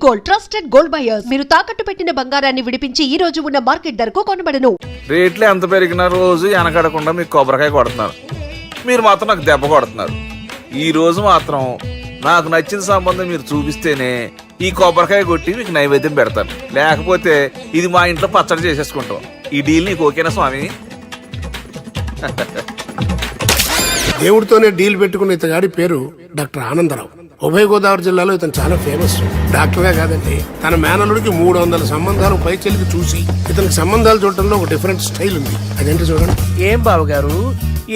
Gold, trusted gold buyers. మీరు తాకట్టు పెట్టిన బంగారాన్ని విడిపించి ఈ రోజు ఉన్న మార్కెట్ ధరకు కొనబడను. రేట్లు ఎంత పెరిగిన రోజు వెనకడకుండా మీకు కొబ్బరికాయ కొడుతున్నారు, మీరు మాత్రం నాకు దెబ్బ కొడుతున్నారు. ఈ రోజు మాత్రం నాకు నచ్చిన సంబంధం మీరు చూపిస్తేనే ఈ కొబ్బరికాయ కొట్టి మీకు నైవేద్యం పెడతాను, లేకపోతే ఇది మా ఇంట్లో పచ్చడి చేసేసుకుంటాం. ఈ డీల్ నీకు ఓకేనా స్వామి? దేవుడితోనే డీల్ పెట్టుకున్న ఇతగాడి పేరు డాక్టర్ ఆనందరావు. ఉభయ గోదావరి జిల్లాలో ఇతను చాలా ఫేమస్. డాక్టర్గా కాదండి, తన మేనలుడికి 300 సంబంధాలు పైచెలికి చూసి ఇతనికి సంబంధాలు చూడటంలో ఒక డిఫరెంట్ స్టైల్ ఉంది. అదేంటి చూడండి. ఏం బాబు గారు,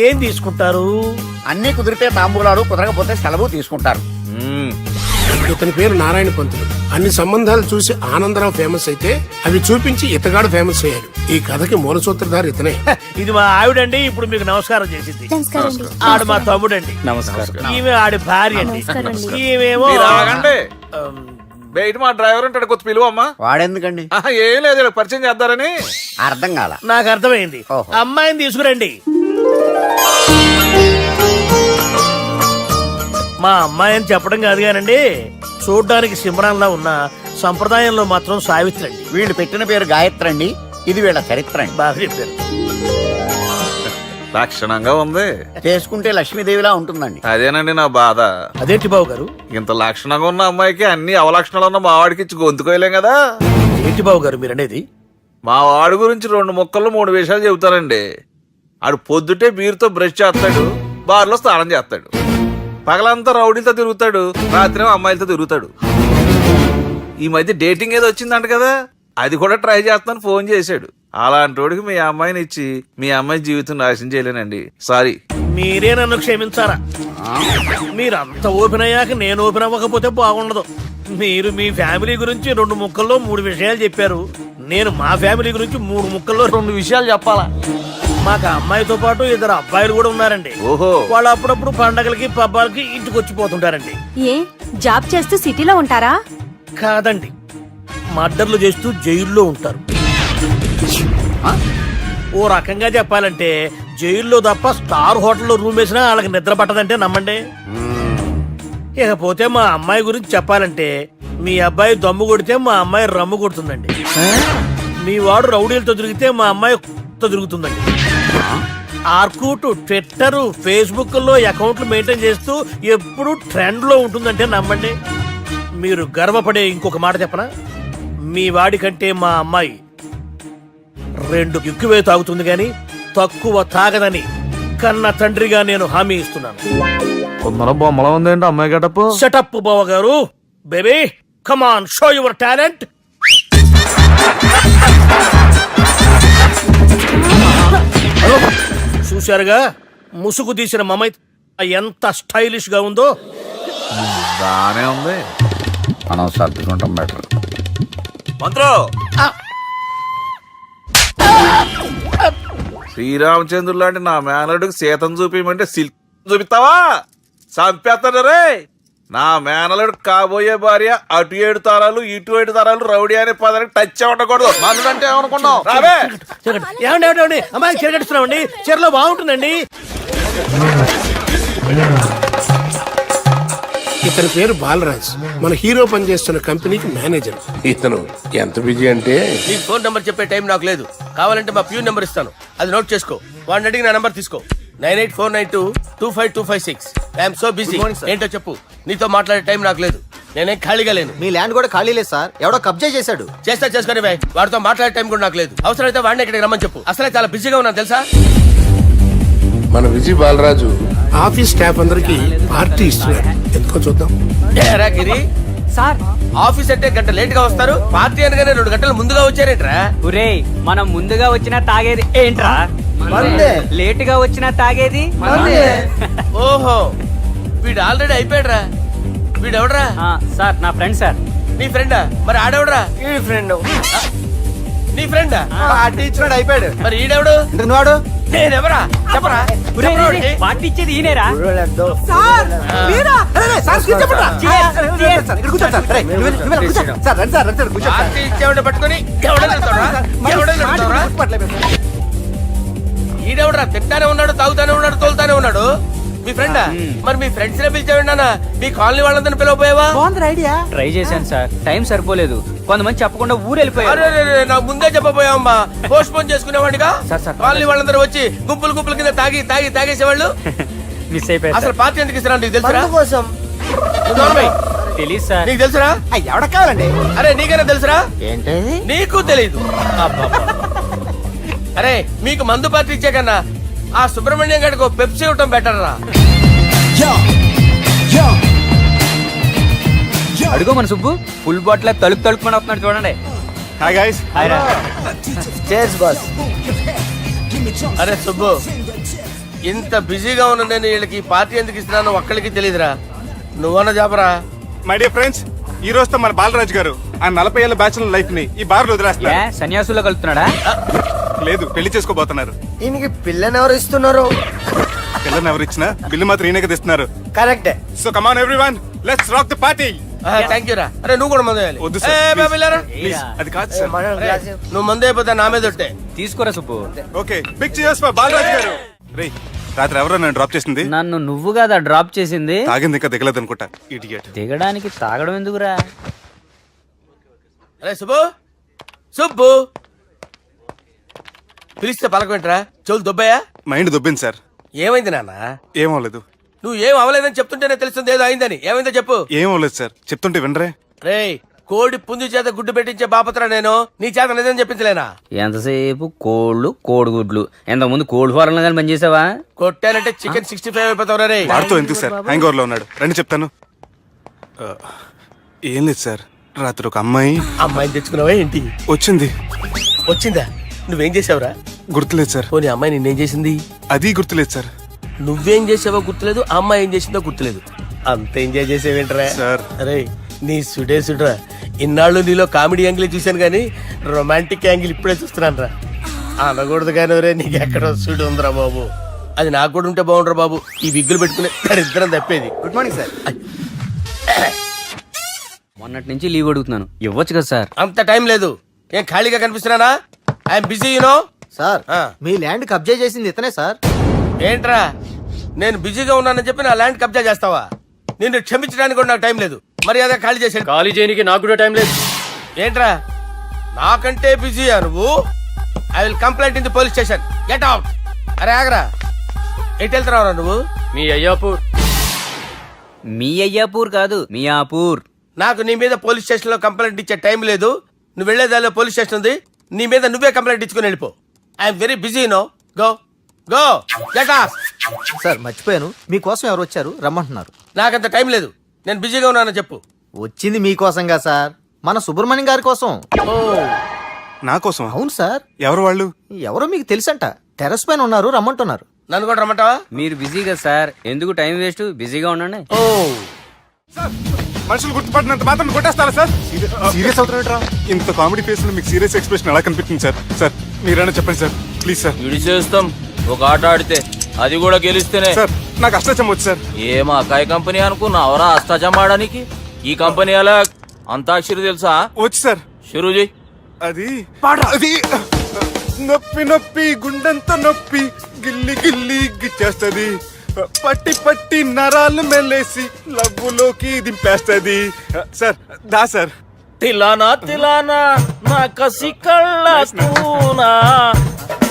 ఏం తీసుకుంటారు? అన్ని కుదిరితే తాంబూలాలు, కుదరకపోతే సెలవు తీసుకుంటారు. ఇతని పేరు నారాయణ పంతులు. అన్ని సంబంధాలు చూసి ఆనందరావు ఫేమస్ అయితే అవి చూపించి ఇతగాడు ఫేమస్ అయ్యాడు. ఈ కథకి మూల సూత్రధారి ఇతనే. ఇది మా ఆవిడండి, ఇప్పుడు మీకు నమస్కారం చేసింది. ఆడు మా తమ్ముడండి. ఈమె ఆడి భార్య అండి. ఈమెమో బయట మా డ్రైవర్ ఉంటాడు, కొత్త పిలువమ్మా. వాడెందుకండి? ఏం లేదు, పరిచయం చేద్దారని. అర్థం కాల. నాకు అర్థమైంది. అమ్మాయిని తీసుకురండి. మా అమ్మాయి అని చెప్పడం కాదు కానండి, చూడ్డానికి సింహరాన్లా ఉన్న సంప్రదాయంలో మాత్రం సావిత్రి అండి. వీళ్ళు పెట్టిన పేరు గాయత్రి అండి. ఇది వీళ్ళ చరిత్ర అండి. బాగా చెప్పారు. లక్షణంగా ఉంది, చేసుకుంటే లక్ష్మీదేవిలా ఉంటుందండి. అదేనండి నా బాధ. అదేంటి బాబు గారు? ఇంత లక్షణంగా ఉన్న అమ్మాయికి అన్ని అవలక్షణాలు ఉన్న మా వాడికి ఇచ్చి గొంతుకోయలేం కదా. ఏంటి బాబు గారు మీరు అనేది? మా వాడి గురించి 2 ముక్కల్లో 3 విషయాలు చెబుతారండి. ఆడు పొద్దుటే బీరుతో బ్రష్ చేస్తాడు, బార్లో స్నానం చేస్తాడు, పగలంతా రౌడీలతో తిరుగుతాడు, రాత్రి అమ్మాయిలతో తిరుగుతాడు. ఈ మధ్య డేటింగ్ ఏదో వచ్చిందంట కదా, అది కూడా ట్రై చేస్తాను ఫోన్ చేశాడు. అలాంటోడికి మీ అమ్మాయిని ఇచ్చి మీ అమ్మాయి జీవితం నాశనం చేయలేనండి. సారీ. మీరే నన్ను క్షమించారా? మీరంత ఓపెన్ అయ్యాక నేను ఓపెన్ అవ్వకపోతే బాగుండదు. మీరు మీ ఫ్యామిలీ గురించి 2 ముక్కల్లో 3 విషయాలు చెప్పారు. నేను మా ఫ్యామిలీ గురించి 3 ముక్కల్లో 2 విషయాలు చెప్పాలా? మాకు అమ్మాయితో పాటు 2 అబ్బాయిలు కూడా ఉన్నారండి. ఓహో. వాళ్ళు అప్పుడప్పుడు పండగలకి పబ్బాలకి ఇంటికి వచ్చిపోతుంటారండి. ఏ జాబ్ చేస్తూ సిటీలో ఉంటారా? కాదండి, మర్డర్లు చేస్తూ జైల్లో ఉంటారు. ఓ రకంగా చెప్పాలంటే జైల్లో తప్ప స్టార్ హోటల్లో రూమ్ వేసినా వాళ్ళకి నిద్ర పట్టదంటే నమ్మండి. ఇకపోతే మా అమ్మాయి గురించి చెప్పాలంటే మీ అబ్బాయి దమ్ము కొడితే మా అమ్మాయి రమ్ము కొడుతుందండి. మీ వాడు రౌడీలతో తిరిగితే మా అమ్మాయి తిరుగుతుందండి. ఆర్కూట్, ట్విట్టర్, ఫేస్బుక్ లో అకౌంట్లు మెయింటైన్ చేస్తూ ఎప్పుడు ట్రెండ్ లో ఉంటుందంటే నమ్మండి. మీరు గర్వపడే ఇంకొక మాట చెప్పనా? మీ వాడి కంటే మా అమ్మాయి 2 ఎక్కువే తాగుతుంది గాని తక్కువ తాగదని కన్న తండ్రిగా నేను హామీ ఇస్తున్నాను. కొందరు బొమ్మలా ఉందేంటి అమ్మాయి గడప? సెటప్ బావ గారు. Baby come on, show your talent. చూశారుగా ముసుగు తీసిన మమై ఎంత స్టైలిష్ గా ఉందో. బానే ఉంది. మనం సర్దుకుంటాం బెటర్. మంత్రో, శ్రీరామచంద్రుడు లాంటి నా మేనలుడికి సీతను చూపించమంటే సిల్క్ చూపిస్తావా? చంపేస్తాడు రే. నా మేనలుడు కాబోయే భార్య అటు 7 తరాలు ఇటు 7 తరాలు రౌడీ అనే పదానికి టచ్ ఉండకూడదు. మనదంటే ఏమనుకున్నావు? రావే. ఏమండి అమ్మాయి చెరగట్టుస్తున్నామండి, చీరలో బాగుంటుందండి. ఇతని పేరు బాలరాజ్. మన హీరో పనిచేస్తున్న కంపెనీకి మేనేజర్. ఇతను ఎంత బిజీ అంటే నీకు ఫోన్ నంబర్ చెప్పే టైం నాకు లేదు. కావాలంటే మా ప్యూన్ నెంబర్ ఇస్తాను, అది నోట్ చేసుకో. వాడిని అడిగి నా నంబర్ తీసుకో. 9849225256. I'm so busy. ఏంటో చెప్పు. నీతో మాట్లాడే టైం నాకు లేదు, నేనేం ఖాళీగా లేను. మీ ల్యాండ్ కూడా ఖాళీ లేదు సార్, ఎవడో కబ్జా చేశాడు. చేస్తా చేసుకుని బాయ్, వాడితో మాట్లాడే టైం కూడా నాకు లేదు. అవసరమైతే వాడిని ఇక్కడికి రమ్మని చెప్పు. అసలే చాలా బిజీగా ఉన్నాను తెలుసా. మన విజయ్ బాలరాజు ఆఫీస్ స్టాఫ్ అందరికి పార్టీ ఇస్తున్నాడు. ఎందుకో చూద్దాం. గిరి సార్, ఆఫీస్ అంటే గంట లేట్ గా వస్తారు, పార్టీ అనగానే 2 గంటలు ముందుగా వచ్చారేంట్రా? ఒరే, మనం ముందుగా వచ్చినా తాగేది ఏంట్రా? లేట్ గా వచ్చినా తాగేది. ఓహో, వీడు ఆల్రెడీ అయిపోయాడురా. వీడెవడరా? సార్ నా ఫ్రెండ్ సార్. నీ ఫ్రెండా? మరి ఆడెవడరా? ఈ ఫ్రెండ్ నీ ఫ్రెండా? పార్టీ ఇచ్చినాడు అయిపోయాడు. మరి ఈడెవడు? ఇంతకు వాడు నేనెవరా చెప్పరా? పార్టీ ఇచ్చేది ఈయనేరా? పార్టీ ఇచ్చేవాడిని పట్టుకొని ఈడెవడరా? తింటానే ఉన్నాడు, తాగుతానే ఉన్నాడు, తోలుతానే ఉన్నాడు. మీ ఫ్రెండా? మరి మీ ఫ్రెండ్స్ నే పిలిచావండి అన్న, మీ కాలనీ వాళ్ళందరినీ పిలవపోయావా? ట్రై చేశాను సార్, టైం సరిపోలేదు. కొంతమంది చెప్పకుండా ఊరు వెళ్ళిపోయారు. అరే అరే, అరే, నాకు ముందే చెప్పపోయావమ్మా, పోస్ట్ పోన్ చేసుకునేవాడిగా. సార్. కాలనీ వాళ్ళందరూ వచ్చి గుంపులు గుంపుల కింద తాగేసేవాళ్ళు. మిస్ అయిపోయారు అసలు పార్టీ ఎందుకు ఇస్తున్నా నీకు తెలుసురా? కోసం తెలియదు సార్. నీకు తెలుసురా? ఎవడ కావాలండి? అరే నీకైనా తెలుసురా? ఏంటి నీకు తెలీదు. అరే మీకు మందు పార్టీ ఇచ్చే కన్నా ఆ సుబ్రహ్మణ్యం గడికి పెప్సీ ఇవ్వటం బెటర్ రా. అడుగు మన సుబ్బు ఫుల్ బాటిల్ తలుపుమని వస్తున్నాడు చూడండి. Hi guys. చేస్ బాస్. అరే సుబ్బు, ఇంత బిజీగా ఉన్న నేను వీళ్ళకి ఈ పార్టీ ఎందుకు ఇస్తున్నాను ఒక్కడికి తెలియదురా. నువ్వన్న చెప్పరా. మై డియర్ ఫ్రెండ్స్, ఈ రోజుతో మన బాలరాజు గారు ఆ 40 ఏళ్ల బ్యాచులర్ లైఫ్ ని ఈ బార్ లో ఏ వదిలేస్తున్నారు. సన్యాసుల్లో కలుపుతున్నాడా? లేదు, పెళ్లి చేసుకోబోతున్నారు. ఈయనకి పిల్లని ఎవరు ఇస్తున్నారు? పిల్లని ఎవరు ఇచ్చినా బిల్లు మాత్రం ఈయనకి తెస్తున్నారు. కరెక్టే. So come on everyone, let's rock the party. Thank you రా. అరే నువ్వు కూడా మందు వేయాలి. వద్దు సార్, ఏ, బాబు, వెళ్ళారా? ప్లీజ్. అది కాదు సార్. నువ్వు మందు అయిపోతే నా మీద ఒట్టే. తీసుకోరా Subbu. Okay, big cheers for Balaraju garu. రేయ్, రాత్రి ఎవరో నన్ను డ్రాప్ చేసింది? నన్ను నువ్వు కదా డ్రాప్ చేసింది. తాగింది ఇంకా దిగలేదు అనుకుంటా. ఇడియట్. దిగడానికి తాగడం ఎందుకురా? అరే సుబ్బు, సుబ్బు పిలిస్తే పలకమేంట్రా? చెవులు దొబ్బయా? Mind దొబ్బింది sir. ఏమైంది నాన్న? ఏమవలేదు. నువ్వు ఏం అవలేదని చెప్తుంటేనే తెలుస్తుంది ఏదో అయిందని. ఏమైందో చెప్పు. ఏమవలేదు సార్, చెప్తుంటే వినరే. రేయ్, కోడి పుంజు చేత గుడ్డు పెట్టించే బాపత్ర నేను, నీ చేత నిజం చెప్పించలేనా? ఎంతసేపు కోళ్ళు కోడిగుడ్లు. ఎంతకుముందు కోడి ఫారంలో కానీ పనిచేసావా? కొట్టానంటే చికెన్ 65 అయిపోతావు రే. వాడితో ఎందుకు సార్, హ్యాంగ్ ఓవర్ లో ఉన్నాడు. రండి చెప్తాను. ఏం లేదు సార్, రాత్రి ఒక అమ్మాయిని తెచ్చుకున్నావా ఏంటి? వచ్చిందా? నువ్వేం చేసావురా? గుర్తులేదు సార్. పోనీ అమ్మాయి నిన్నేం చేసింది? అది గుర్తులేదు సార్. నువ్వేం చేసావో గుర్తులేదు, ఆ అమ్మాయి ఏం చేసిందో గుర్తులేదు. అంత ఎంజాయ్ చేసేవేంట్రా సార్. అరే నీ సుడే సుడ్రా. ఇన్నాళ్ళు నీలో కామెడీ యాంగిల్ చూశాను కానీ రొమాంటిక్ యాంగిల్ ఇప్పుడే చూస్తున్నాను రా. అనకూడదు కానీ రే, నీకు ఎక్కడ సుడు ఉందిరా బాబు. అది నాకు కూడా ఉంటే బాగుండ్రా బాబు. ఈ విగ్గులు పెట్టుకునే ఇద్దరం తప్పేది. Good morning sir. మొన్నటి నుంచి లీవ్ అడుగుతున్నాను, ఇవ్వచ్చు కదా సార్? అంత టైం లేదు. ఏం ఖాళీగా కనిపిస్తున్నానా? I'm busy you know. సార్, మీ ల్యాండ్ కబ్జా చేసింది ఇతనే సార్. ఏంట్రా, నేను బిజీగా ఉన్నానని చెప్పి నా ల్యాండ్ కబ్జా చేస్తావా? నిన్ను క్షమించడానికి కూడా నాకు టైం లేదు. మర్యాద ఖాళీ చేసాడు. ఖాళీ చేయడానికి నాకు కూడా టైం లేదు. ఏంట్రా, నాకంటే బిజీయా నువ్వు? I will complaint in the police station. Get out. అరే ఆగరా, ఎటు వెళ్తున్నావురా నువ్వు? మీ అయ్యాపూర్. మీ అయ్యాపూర్ కాదు, మియాపూర్. నాకు నీ మీద పోలీస్ స్టేషన్ లో కంప్లైంట్ ఇచ్చే టైం లేదు. నువ్వు వెళ్లేదాలో పోలీస్ స్టేషన్ ఉంది. నీ మీద నువ్వే కంప్లైంట్ ఇచ్చుకుని వెళ్ళిపో. I'm very busy no. Go go get out. Sir మర్చిపోయాను, మీకోసం ఎవరు వచ్చారు రమ్మంటున్నారు. నాకంత టైం లేదు, నేను బిజీగా ఉన్నానని చెప్పు. వచ్చింది మీకోసంగా సార్, మన సుబ్రహ్మణ్యం గారి కోసం. ఓ, నా కోసం? అవును సార్. ఎవరు వాళ్ళు? ఎవరో మీకు తెలుసంట, టెర్రస్ పైన ఉన్నారు, రమ్మంటున్నారు. నన్ను కూడా రమ్మంటావా? మీరు బిజీ కదా సార్, ఎందుకు టైం వేస్ట్, బిజీగా ఉండండి. ఓ, మనుషులు గుర్తుపట్టినంత మాత్రం కొట్టేస్తారా సార్? సీరియస్ అవుతున్నారా? ఇంత కామెడీ ఫేస్ లో మీకు సీరియస్ ఎక్స్ప్రెషన్ ఎలా కనిపిస్తుంది సార్? సార్ మీరైనా చెప్పండి సార్, ప్లీజ్ సార్. విడిచేస్తాం ఒక ఆట ఆడితే, అది కూడా గెలిస్తేనే. సార్ నాకు అష్టచం వచ్చు సార్. ఏం అకాయ కంపెనీ అనుకున్నావరా అష్టాచం ఆడడానికి? ఈ కంపెనీ అలా అంతాక్షరి తెలుసా? వచ్చు సార్. షురూ చేయి. అది అది నొప్పి నొప్పి గుండెంత నొప్పి గిల్లి గిల్లి గిచ్చేస్తది, పట్టి పట్టి నరాలు మెల్లేసి లవ్వులోకి దింపేస్తది. సార్ దా సార్. తిలానా తిలానా నా కసి కళ్ళ కూనా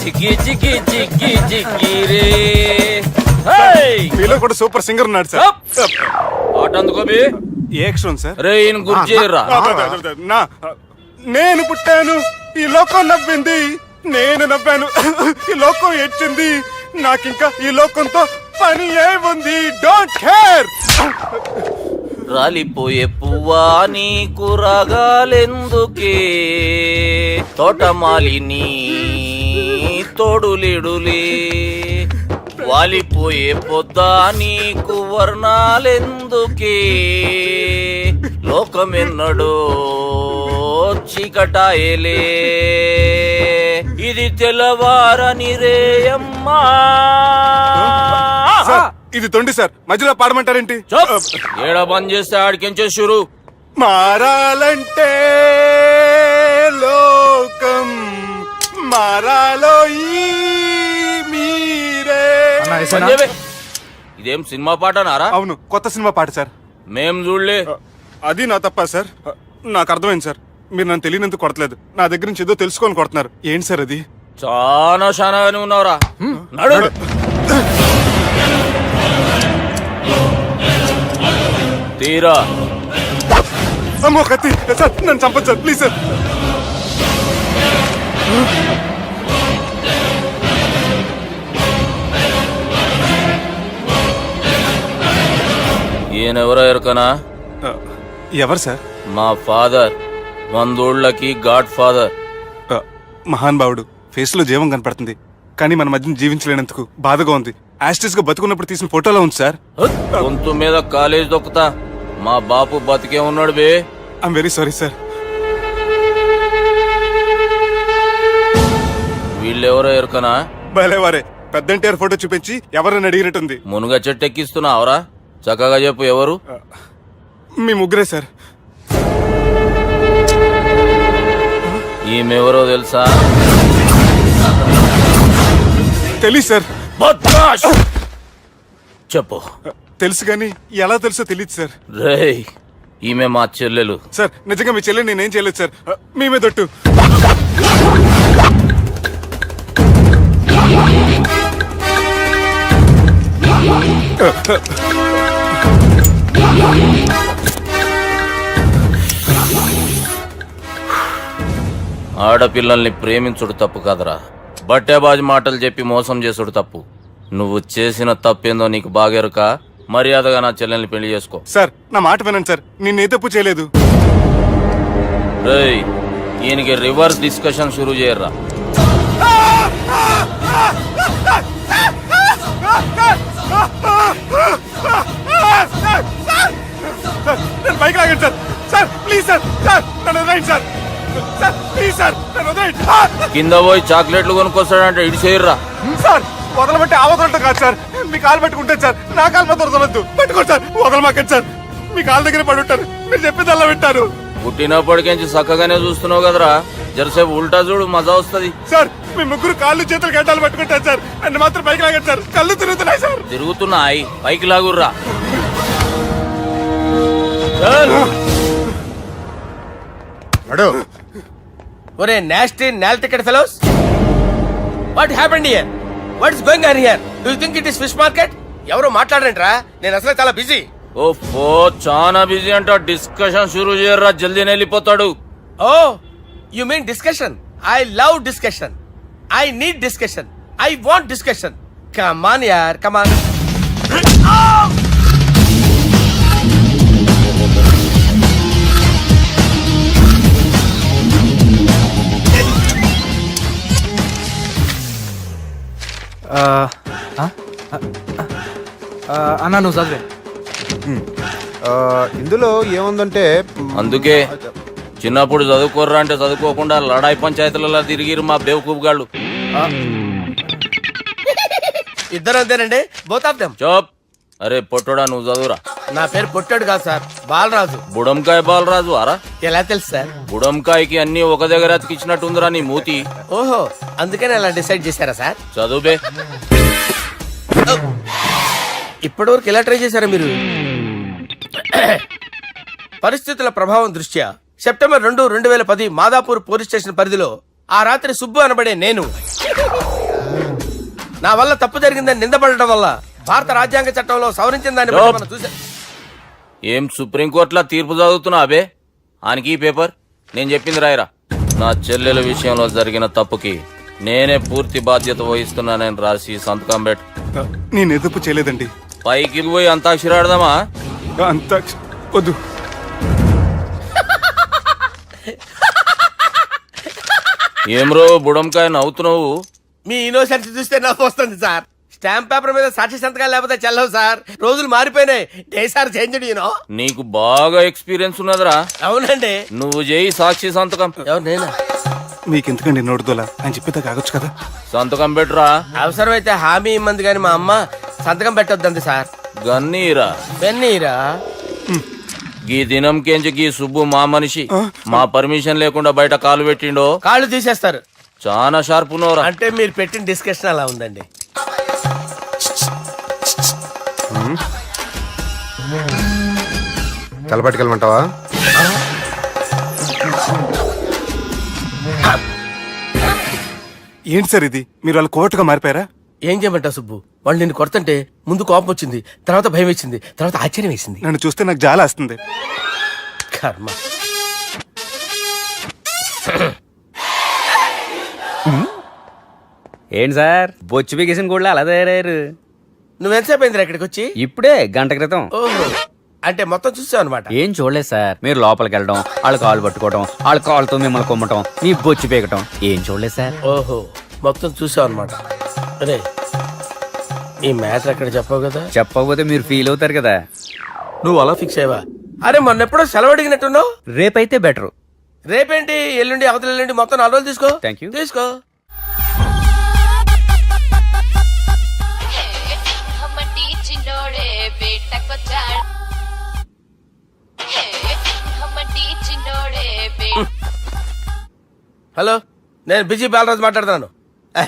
చికి చికి చికి చికి రే. మీలో కూడా సూపర్ సింగర్ ఉన్నాడు సార్. ఆట అందుకోబి. ఏ అక్షరం సార్? రే ఈయన గుర్తు చేయరా. నా నేను పుట్టాను, ఈ లోకం నవ్వింది, నేను నవ్వాను, ఈ లోకం ఏడ్చింది, నాకింకా ఈ లోకంతో పని ఏముంది? Don't care. రాలిపోయే పువ్వా నీకు రాగాలెందుకే, తోటమాలిని తోడులిడులే, వాలిపోయే పొద్దా నీకు వర్ణాలెందుకే, లోకమెన్నడో చీకటాయలే, ఇది తెల్లవారని రేయమ్మా. ఇది తొండి సార్, మధ్యలో పాడమంటారేంటి? ఏడ బంద్ చేస్తే ఆడికించే షురు. మారాలంటే లోకం మారాలో ఈ మీరే. ఇదేం సినిమా పాటనారా? అవును, కొత్త సినిమా పాట సార్. మేం చూడలే. అది నా తప్ప సార్. నాకు అర్థమైంది సార్. మీరు నన్ను తెలియనందుకు కొడతలేదు, నా దగ్గర నుంచి ఏదో తెలుసుకొని కొడుతున్నారు. ఏంటి సార్ అది? చాలా శానాగానే ఉన్నావురా. నడు. తీరా. అమ్మో కత్తి సార్, నన్ను చంపదు సార్, ప్లీజ్ సార్. ఈయనెవరో ఎరకనా? ఎవరు సార్? మా ఫాదర్, 100 గాడ్ ఫాదర్. మహాన్ భావుడు. ఫేస్ లో జీవం కనపడుతుంది, కానీ మన మధ్యన జీవించలేనందుకు బాధగా ఉంది. యాస్టిస్ గా బతుకున్నప్పుడు తీసిన ఫోటోలో ఉంది సార్. గొంతు మీద కాలేజ్ దొక్కుతా. మా బాపు బతికే ఉన్నాడు బే. I'm very sorry sir. వీళ్ళెవరో ఎరకనా? భలేవారే, పెద్ద ఎన్టీఆర్ ఫోటో చూపించి ఎవరైనా అడిగినట్టుంది. మునుగ చెట్టు ఎక్కిస్తున్నావురా? చక్కగా చెప్పు ఎవరు? మీ ముగ్గురే సార్. ఈమెవరో తెలుసా? తెలీదు సార్. బద్మాష్! చెప్పు. తెలుసు కానీ ఎలా తెలుసో తెలియదు సార్. రేయ్, ఈమె మా చెల్లెలు. సార్ నిజంగా మీ చెల్లెని నేనేం చేయలేదు సార్. మీ మీదొట్టు. ఆడపిల్లల్ని ప్రేమించుడు తప్పు కాదురా, బట్టేబాజు మాటలు చెప్పి మోసం చేసుడు తప్పు. నువ్వు చేసిన తప్పేందో నీకు బాగెరుక. మర్యాదగా నా చెల్లెల్ని పెళ్లి చేసుకో. సార్ నా మాట వినండి సార్, నేనే తప్పు చేయలేదు. రేయ్, ఈయనకి రివర్స్ డిస్కషన్ షురూ చేయర్రా. నేను బైక్ లాగండి sir. Sir please sir, sir నన్ను వదిలేయండి సార్. సార్ ప్లీజ్ సార్, నన్ను వదిలేయండి. కింద పోయి చాక్లెట్లు కొనుక్కొస్తాడంటే ఇటు చేయర్రా. సార్ వదలమంటే ఆ వదలటం కాదు సార్, మీ కాలు పట్టుకుంటే సార్. నా కాలు మాత్రం వదలొద్దు, పట్టుకోండి సార్. వదలమాకండి సార్, మీ కాలు దగ్గర పడి ఉంటారు. మీరు చెప్పేది అలా వింటారు. పుట్టినప్పటికేంచి చక్కగానే చూస్తున్నావు కదరా, జరసేపు ఉల్టా చూడు, మజా వస్తుంది. సార్ మీ ముగ్గురు కాళ్ళు చేతులు గడ్డాలు పట్టుకుంటారు సార్. నన్ను మాత్రం పైకి లాగండి సార్, కళ్ళు తిరుగుతున్నాయి సార్. తిరుగుతున్నాయి, పైకి లాగుర్రా. ఒరే నాస్టీ నాల్ ticket fellows, what happened here? What is going on here? Do you think it is fish market? ఎవరు మాట్లాడరంట్రా, నేను అసలే చాలా బిజీ. ఓ చాలా బిజీ అంట. డిస్కషన్ షురూ చేయర్రా, జల్దీ వెళ్ళిపోతాడు. Oh you mean discussion? I love discussion. I need discussion. I want discussion. Come on యార్, కమ్ ఆన్. అన్నా నువ్వు చదివే. ఇందులో ఏముందంటే అందుకే చిన్నప్పుడు చదువుకోర్రా అంటే చదువుకోకుండా లడాయి పంచాయతీలలో తిరిగిరు మా బేవకూపు గాళ్ళు. ఇద్దరు అంతేనండి, బోత్ ఆఫ్ దెమ్. చోప్. అరే పొట్టోడా, నువ్వు చదువురా. నా పేరు పొట్టాడు కాదు సార్, బాలరాజు. బుడంకాయ బాలరాజు అరా? ఎలా తెలుసు సార్? బుడంకాయకి అన్ని ఒక దగ్గర అతికిచ్చినట్టుందిరా నీ మూతి. ఓహో, అందుకని అలా డిసైడ్ చేశారా సార్? చదువుబే. ఇప్పటి వరకు ఎలా ట్రై చేశారా మీరు? పరిస్థితుల ప్రభావం దృష్ట్యా సెప్టెంబర్ 2, 2010 మాదాపూర్ పోలీస్ స్టేషన్ పరిధిలో ఆ రాత్రి సుబ్బు అనబడే నేను నా వల్ల తప్పు జరిగిందని నిందపడటం వల్ల భారత రాజ్యాంగ చట్టంలో సవరించిన దాన్ని బట్టి మనం చూసా. ఏం సుప్రీంకోర్టులో తీర్పు చదువుతున్నా అబే? ఆనికి ఈ పేపర్ నేను చెప్పింది రాయరా. నా చెల్లెల విషయంలో జరిగిన తప్పుకి నేనే పూర్తి బాధ్యత వహిస్తున్నానని రాసి సంతకం పెట్టు. నేను ఎదుపు చేయలేదండి. పైకి పోయి అంతాక్షరి ఆడదామా? అంత వద్దు. ఏమ్రో బుడంకాయ నవ్వుతున్నావు? మీ ఇన్నోసెన్స్ చూస్తే నవ్వు వస్తుంది సార్. స్టాంప్ పేపర్ మీద సాక్షి సంతకాలు లేకపోతే చెల్లవు సార్. రోజులు మారిపోయినాయి. Day sir change you know. నీకు బాగా ఎక్స్పీరియన్స్ ఉన్నదిరా. అవునండి. నువ్వు చేయి సాక్షి సంతకం. ఎవరు నేనా? మీకెందుకండి నోడుదోలా, ఆయన చెప్పేదా కాగొచ్చు కదా. సంతకం పెట్టురా. అవసరమైతే హామీ ఇమ్మంది కానీ మా అమ్మ సంతకం పెట్టొద్దండి సార్. గన్నీరా పెన్నీరా? గీ దినంకేంచి గీ సుబ్బు మా మనిషి. మా పర్మిషన్ లేకుండా బయట కాలు పెట్టిండో కాళ్ళు తీసేస్తారు. చాలా షార్ప్ ఉన్నవరా. అంటే మీరు పెట్టిన డిస్కషన్ అలా ఉందండి. తలపట్టుకెళ్ళమంటావా? ఏంటి సార్ ఇది, మీరు వాళ్ళ కోర్టుగా మారిపోయారా? ఏం చేయమంటావు సుబ్బు? వాళ్ళు నిన్ను కొడుతుంటే ముందు కోపం వచ్చింది, తర్వాత భయం వేసింది, తర్వాత ఆశ్చర్యం వేసింది. నన్ను చూస్తే నాకు జాలి వస్తుంది. కర్మ. ఏంటి సార్ బొచ్చు బిగేసిన కూడా అలా తయారయ్యారు? నువ్వెంతసేపు అయిందిరా ఇక్కడికి వచ్చి? ఇప్పుడే గంట క్రితం. ఓహో, అంటే మొత్తం చూసావు అనమాట. ఏం చూడలేదు సార్. మీరు లోపలికి వెళ్ళడం, వాళ్ళ కాళ్ళు పట్టుకోవడం, వాళ్ళ కాళ్ళతో మిమ్మల్ని కొమ్మటం, నీ బొచ్చు పీకటం ఏం చూడలేదు సార్. ఓహో, మొత్తం చూసావు అనమాట. అరే, ఈ మ్యాటర్ అక్కడ చెప్పావు కదా? చెప్పకపోతే మీరు ఫీల్ అవుతారు కదా. నువ్వు అలా ఫిక్స్ అయ్యవా? అరే, మొన్నెప్పుడో సెలవు అడిగినట్టున్నావు. రేపైతే బెటర్. రేపేంటి, ఎల్లుండి, అవతల ఎల్లుండి, మొత్తం 4 రోజులు తీసుకో. Thank you. తీసుకో. హలో, నేను బిజీ బాలరాజు మాట్లాడుతున్నాను.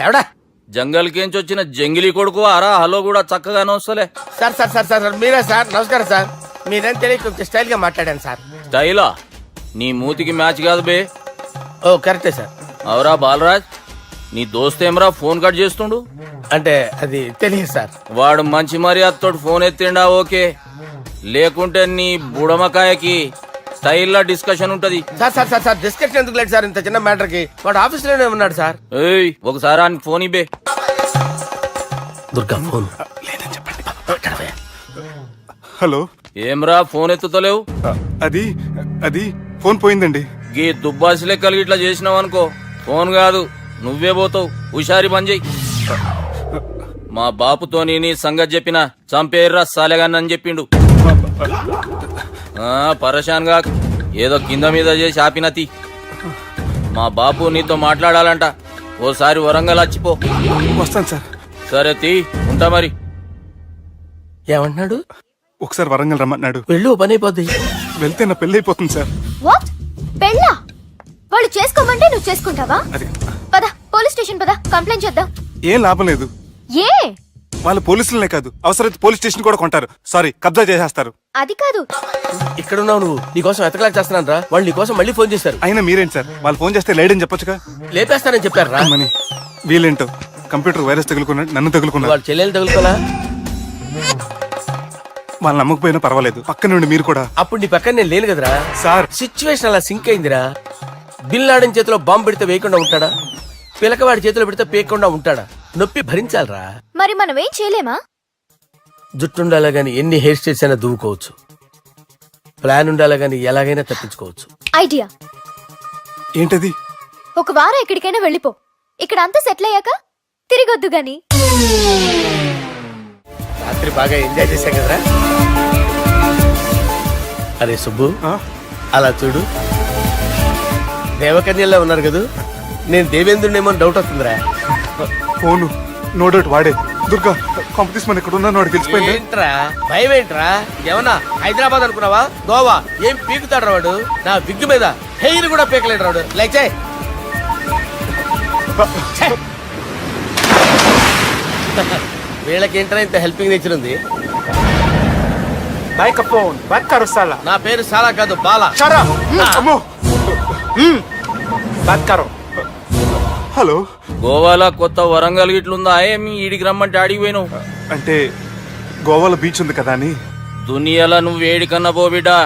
ఎవడా? జంగల్కేంచి వచ్చిన జంగిలీ కొడుకు ఆరా హలో కూడా చక్కగానే వస్తలే. సార్ సార్ సార్ సార్ మీరే సార్? నమస్కారం సార్. మీరేం తెలియక కొంచెం స్టైల్ గా మాట్లాడాను సార్. స్టైలా? నీ మూతికి మ్యాచ్ కాదు బే. ఓ కరెక్టే సార్. అవరా బాలరాజ్, నీ దోస్త్ ఏమరా ఫోన్ కట్ చేస్తుండు? అంటే అది తెలియదు సార్. వాడు మంచి మర్యాదతో ఫోన్ ఎత్తిండా ఓకే, లేకుంటే నీ బుడమకాయకి స్టైల్లా డిస్కషన్ ఉంటది. Sir sir sir sir discussion ఎందుకు లేదు సార్? ఇంత చిన్న మ్యాటర్ కి వాడు ఆఫీస్ లోనే ఉన్నాడు సార్. ఏయ్, ఒకసారి ఆయన ఫోన్ ఇబ్బే. దుర్గా ఫోన్. హలో, ఏమ్రా ఫోన్ ఎత్తుతలేవు? అది అది ఫోన్ పోయిందండి. గీ దుబ్బాసి లెక్కలు ఇట్లా చేసినావు అనుకో, ఫోన్ కాదు నువ్వే పోతావు. హుషారి పని చెయ్యి. మా బాపుతోని నీ సంగతి చెప్పిన చంపేర్రా సాలెగాన్ని అని చెప్పిండు. పరేషాన్ గా ఏదో కింద మీద చేసి ఆపినతి. మా బాపు నీతో మాట్లాడాలంట. ఓసారి వరంగల్ వచ్చిపో. వస్తాను సార్. సరే తీ, ఉంటా మరి. ఏమంటున్నాడు? ఒకసారి వరంగల్ రమ్మన్నాడు. వెళ్ళు, పని అయిపోద్ది. వెళ్తే నా పెళ్లి అయిపోతుంది సార్. వాట్? పెళ్ళా? వాళ్ళు చేసుకోమంటే నువ్వు చేసుకుంటావా? అది పద, పోలీస్ స్టేషన్ పద, కంప్లైంట్ చేద్దాం. ఏం లాభం లేదు. ఏ? వాళ్ళు పోలీసులనే కాదు, అవసరమైతే పోలీస్ స్టేషన్ కూడా కొంటారు. సారీ, కబ్జా చేసేస్తారు. అది కాదు. ఇక్కడున్నావు నువ్వు, నీకోసం ఎతకలేక చేస్తున్నాను రా. వాళ్ళు నీకోసం మళ్ళీ ఫోన్ చేశారు. అయినా మీరేంటి సార్, వాళ్ళు ఫోన్ చేస్తే లేడని చెప్పొచ్చుగా. లేపేస్తానని చెప్పారు రా. మని వీళ్ళేంటో కంప్యూటర్ వైరస్ తగులుకున్నాడు, నన్ను తగులుకున్నాడు. వాళ్ళ చెల్లెలు తగులుకోలా? వాళ్ళు నమ్మకపోయినా పర్వాలేదు, పక్క నుండి మీరు కూడా. అప్పుడు నీ పక్కన నేను లేను కదరా సార్. సిచ్యువేషన్ అలా సింక్ అయిందిరా. బిల్ లాడన్ చేతిలో బాంబు పెడితే వేయకుండా ఉంటాడా? పిలకవాడి చేతిలో పెడితే పేయకుండా ఉంటాడా? నొప్పి భరించాలరా. మరి మనం ఏం చేయలేమా? జుట్టుండాలా గాని ఎన్ని హెయిర్ స్టైల్స్ అయినా దువ్వుకోవచ్చు. ప్లాన్ ఉండాలా గాని ఎలాగైనా తప్పించుకోవచ్చు. ఐడియా ఏంటది? ఒక వారం ఎక్కడికైనా వెళ్ళిపో. ఇక్కడ అంతా సెటిల్ అయ్యాక తిరిగొద్దు గాని. రాత్రి బాగా ఎంజాయ్ చేశాం కదరా. అరే సుబ్బు, అలా చూడు, దేవకన్యల్లో ఉన్నారు కదా. నేను దేవేంద్రుడేమో డౌట్ వస్తుందిరా. ఫోను నో డౌట్ వాడే. దుర్గా కాంపిటీస్ మన ఇక్కడ ఉన్నాను, వాడు తెలిసిపోయింది. ఏంట్రా భయం ఏంట్రా? ఏమన్నా హైదరాబాద్ అనుకున్నావా? గోవా ఏం పీకుతాడు రాడు. నా విగ్గు మీద హెయిర్ కూడా పీకలేడు రాడు. లైక్ చేయి. వీళ్ళకి ఏంట్రా ఇంత హెల్పింగ్ నేచర్ ఉంది. నా పేరు సాలా కాదు, బాలా. హలో, గోవాలో కొత్త వరంగల్ గిట్లుందా? మీ ఈడికి రమ్మంటే ఆడికి పోయినావు అంటే గోవాలో బీచ్ ఉంది కదా అని. దునియాలో నువ్వు వేడికన్నా పో బిడ్డా.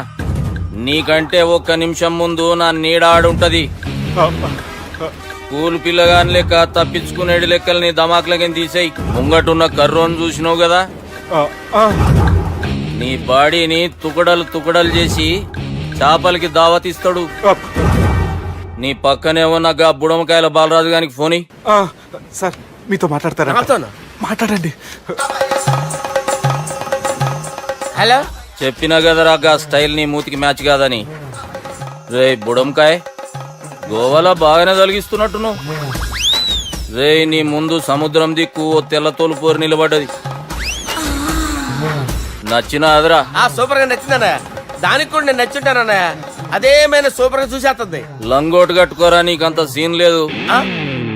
నీకంటే ఒక్క నిమిషం ముందు నా నీడ ఆడుంటది. స్కూల్ పిల్లగాని లెక్క తప్పించుకునేడు లెక్కలు నీ దమాకులకి తీసేయి. ముంగటున్న కర్రోని చూసినావు కదా, నీ బాడీని తుకడలు తుకడలు చేసి చేపలకి దావతిస్తాడు. నీ పక్కనే ఉన్న గా బుడమకాయల బాలరాజు గారికి ఫోన్. సార్ మీతో మాట్లాడతారా? మాట్లాడండి. హలో, చెప్పినా కదరా గా స్టైల్ నీ మూతికి మ్యాచ్ కాదని. రే బుడంకాయ్, గోవాలో బాగానే తొలగిస్తున్నట్టు నువ్వు. రే నీ ముందు సముద్రం దిక్కు ఓ తెల్ల తోలు పోరు నిలబడ్డది. నచ్చిన అదరా? సూపర్ గా నచ్చిందన్నయ్య. దానికి కూడా నేను నచ్చుంటానన్నయ్య. అదేమైనా సూపర్ గా చూసేస్తుంది. లంగోటు కట్టుకోరా, నీకంత సీన్ లేదు.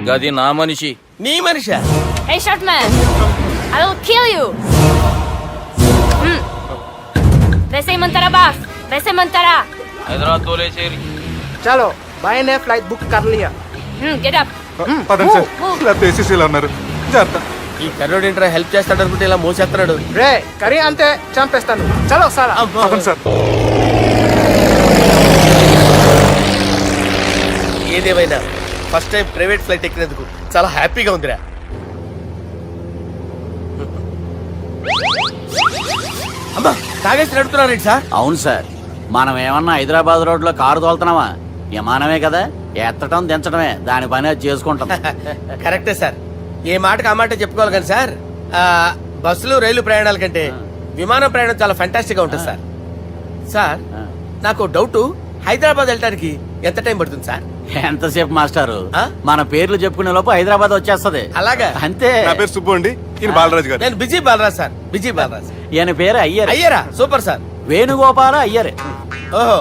గది నా మనిషి. నీ మనిషి? Hey short man, I will kill you. వేసేయమంటారా బాస్? वैसे मंतरा హైదరాబాద్ తోలేసి చలో బాయ్ నే ఫ్లైట్ బుక్ కర్ లియా गेट अप పదండి సార్ లేకపోతే ఏసీసీలో ఉన్నారు జాగ్రత్త. ఈ కర్రోడు ఏంట్రా హెల్ప్ చేస్తాడు అనుకుంటే ఇలా మోసేస్తున్నాడు రే కరీ అంతే చంపేస్తాను చలో సార్ పదండి సార్. ఏదేమైనా ఫస్ట్ టైం ప్రైవేట్ ఫ్లైట్ ఎక్కినందుకు చాలా హ్యాపీగా ఉందిరా. అమ్మా తాగేసి నడుపుతున్నారేంటి సార్? అవును సార్, మనం ఏమన్నా హైదరాబాద్ రోడ్లో కారు తోలుతున్నామా? విమానమే కదా, ఎత్తటం దించడమే దాని పని అది చేసుకుంటాం. కరెక్టే సార్, ఏ మాటకు ఆ మాట చెప్పుకోవాలి కానీ సార్ బస్సులు రైలు ప్రయాణాల కంటే విమానం ప్రయాణం చాలా ఫంటాస్టిక్ గా ఉంటుంది సార్. సార్ నాకు డౌట్, హైదరాబాద్ వెళ్ళడానికి ఎంత టైం పడుతుంది సార్? ఎంతసేపు మాస్టారు, ఆ? మన పేర్లు చెప్పుకునే లోపు హైదరాబాద్ వచ్చేస్తది. అలాగా? అంతే. నా పేరు సుబ్బు అండి, ఈయన బాలరాజు గారు. నేను busy Balaraj sir, busy Balaraj. ఈయన పేరు అయ్యర్. అయ్యారా? Super sir. వేణుగోపాల అయ్యర్. ఓహో,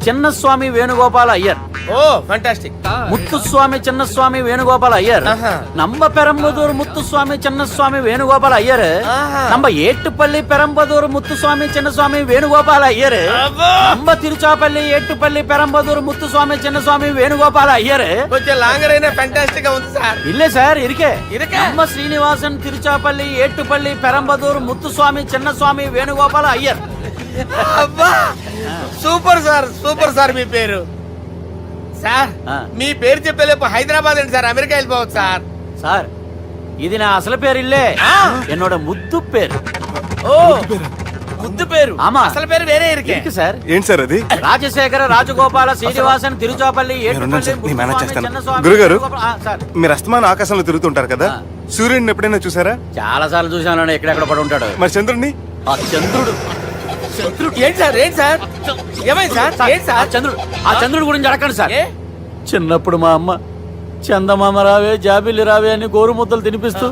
చిన్నస్వామి వేణుగోపాల అయ్యర్. Oh fantastic. ముత్తుస్వామి చిన్నస్వామి వేణుగోపాల అయ్యర్. ఆహా. నంబ పెరంబదూరు ముత్తుస్వామి చిన్నస్వామి వేణుగోపాల అయ్యర్. ఆహా. నంబ ఏట్టుపల్లి పెరంబదూరు ముత్తుస్వామి చిన్నస్వామి వేణుగోపాల అయ్యర్. అబ్బో! నంబ తిరుచాపల్లి ఏట్టుపల్లి పెరంబదూరు ముత్తుస్వామి చిన్నస్వామి వేణుగోపాల అయ్యర్. కొంచెం లాంగర్ అయినా ఫంటాస్టిక్ గా ఉంది సార్. ఇల్లే సార్ ఇరికే. ఇరికే? నంబ శ్రీనివాసన్ తిరుచాపల్లి ఏట్టుపల్లి పెరంబదూరు ముత్తుస్వామి చిన్నస్వామి వేణుగోపాల అయ్యర్. అబ్బా సూపర్ సార్, సూపర్ సార్. మీ పేరు సార్, ఆ. మీ పేరు చెప్పేలేపు హైదరాబాద్ అండి సార్, అమెరికా వెళ్ళిపోవచ్చు సార్. సార్ ఇది నా అసలు పేరు ఇల్లే, ఆ. என்னோட ముద్దు పేరు. ఓ ముద్దు పేరు. ఆమా. అసలు పేరు వేరే ఇరికే. ఇరికి సార్. ఏంటి సార్ అది? రాజశేఖర రాజగోపాల శ్రీనివాసన్ తిరుచాపల్లి మీరున్నారు సార్, నేను మేనేజ్ చేస్తాను. చిన్నస్వామి గురుగారు, వేణుగోపాల- ఆ, సార్ మీరు అస్తమానం ఆకాశంలో తిరుగుతుంటారు కదా, ఆ. సూర్యుడిని ఎప్పుడైనా చూసారా? చాలా సార్లు చూశాను, ఎక్కడెక్కడ పడి ఉంటాడు. మరి చంద్రుడిని? ఆ చంద్రుడు. ఏంటి సార్, ఏంటి సార్, ఏమైంది సార్, ఏంటి ఆ సార్? చంద్రుడు, ఆ చంద్రుడి గురించి అడగండి సార్. ఏ? చిన్నప్పుడు మా అమ్మ చందమామ రావే జాబిల్లి రావే అని గోరుముద్దలు తినిపిస్తూ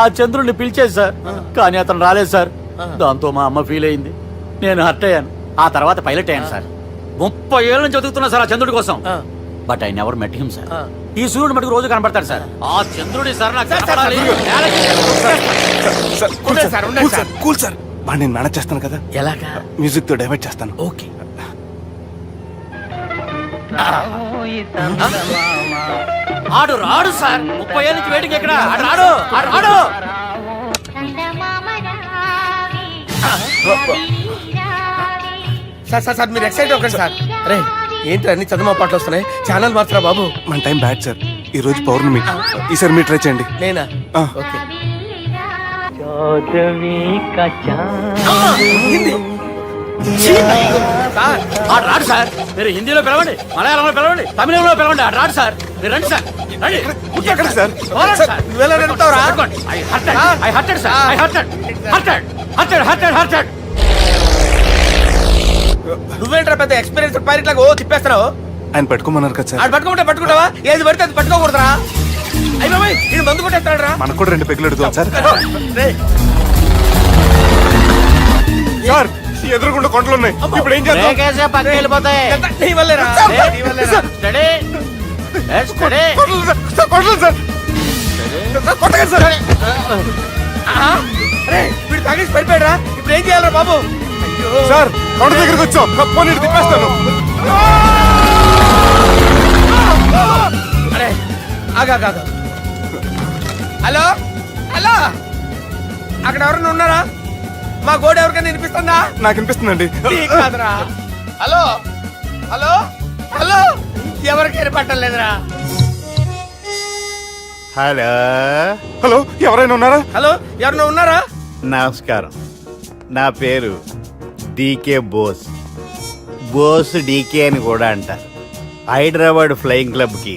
ఆ చంద్రుడిని పిలిచేది సార్, కానీ అతను రాలేదు సార్. దాంతో మా అమ్మ ఫీల్ అయింది, నేను హర్ట్ అయ్యాను. ఆ తర్వాత పైలట్ అయ్యాను సార్. 30 ఏళ్ళ నుంచి చదువుతున్నా సార్ ఆ చంద్రుడి కోసం. ఆ. But I never met him sir. ఆ. ఈ సూర్యుడు మటుకు రోజు కనబడతాడు సార్. ఆ చంద్రుడి సార్ నాకు సార్, సార్, కనపడాలి. సార్, కూల్ ఉండండి సార్, సార్, ఉండండి కూల్ సార్, కూల్ సార్. బాగా నేను మేనేజ్ చేస్తాను కదా, ఎలాగా? మ్యూజిక్ తో డైవర్ట్ చేస్తాను. ఓకే. ఆడు రాడు సార్, 30 ఏళ్ళ నుంచి వెయిటింగ్ ఎక్కడ. ఆడు రాడు, ఆడు రాడు. సార్ సార్ సార్ మీరు ఎక్సైట్ అవ్వకండి సార్. రే ఏంటి అన్ని చదువు పాటలు వస్తున్నాయి, ఛానల్ మార్చరా బాబు. మన టైం బ్యాడ్ సార్, ఈ రోజు పౌర్ణమి. ఈసారి మీరు ట్రై చేయండి. నేనా? ఆ. ఓకే. సార్ ఆడు రాడు సార్, మీరు హిందీలో పిలవండి, మలయాళంలో పిలవండి, తమిళంలో పిలవండి. ఆడు రాడు సార్, మీరు రండి సార్, రండి. ఎక్కడ సార్? పోరాడు సార్. నువ్వెలా నడుపుతావురా? పట్టుకోండి. I hurted, sir. I hurted. నువ్వేంట్రా పెద్ద ఎక్స్పీరియన్స్ పైలట్ లాగా ఓ తిప్పేస్తున్నావు? ఆయన పెట్టుకోమన్నారు కదా సార్. ఆడు పట్టుకుంటే పట్టుకుంటావా? ఏది పడితే అది పట్టుకోకూడదురా? అయ్యి బాబాయ్ ఇది మందు కొట్టేస్తాడు రా. మనకు కూడా 2 పెగ్గులు ఎడుతాం సార్. రేయ్, సార్ ఎదురుగుండా కొండలు ఉన్నాయి, ఇప్పుడు ఏం చేద్దాం? బ్రేకేసే పక్కకి వెళ్ళిపోతాయి. ఎంత నీ వల్లేరా? నీ వల్లేరా? Steady. Yes, steady. Kondalu sir, sir, Kondalu sir. Sir, కొట్టకండి సార్. ఆహా. రేయ్, వీడు తాగేసి పడిపోయాడురా, ఇప్పుడు ఏం చేయాలరా బాబు? అయ్యో. సార్ కొండ దగ్గరికి వచ్చాం, పోనీ ఇటు తిప్పేస్తాను. అరే ఆగా. హలో హలో, అక్కడ ఎవరైనా ఉన్నారా? మా గోడ ఎవరికైనా వినిపిస్తుందా? నాకు అనిపిస్తుందండి. నీకు కాదురా. హలో హలో హలో, ఎవరికి పట్టలేదురా. హలో, హలో, ఎవరైనా ఉన్నారా? హలో ఎవరైనా ఉన్నారా? నమస్కారం. నా పేరు డీకే బోస్. బోస్ డీకే అని కూడా అంటారు. హైదరాబాద్ ఫ్లయింగ్ క్లబ్ కి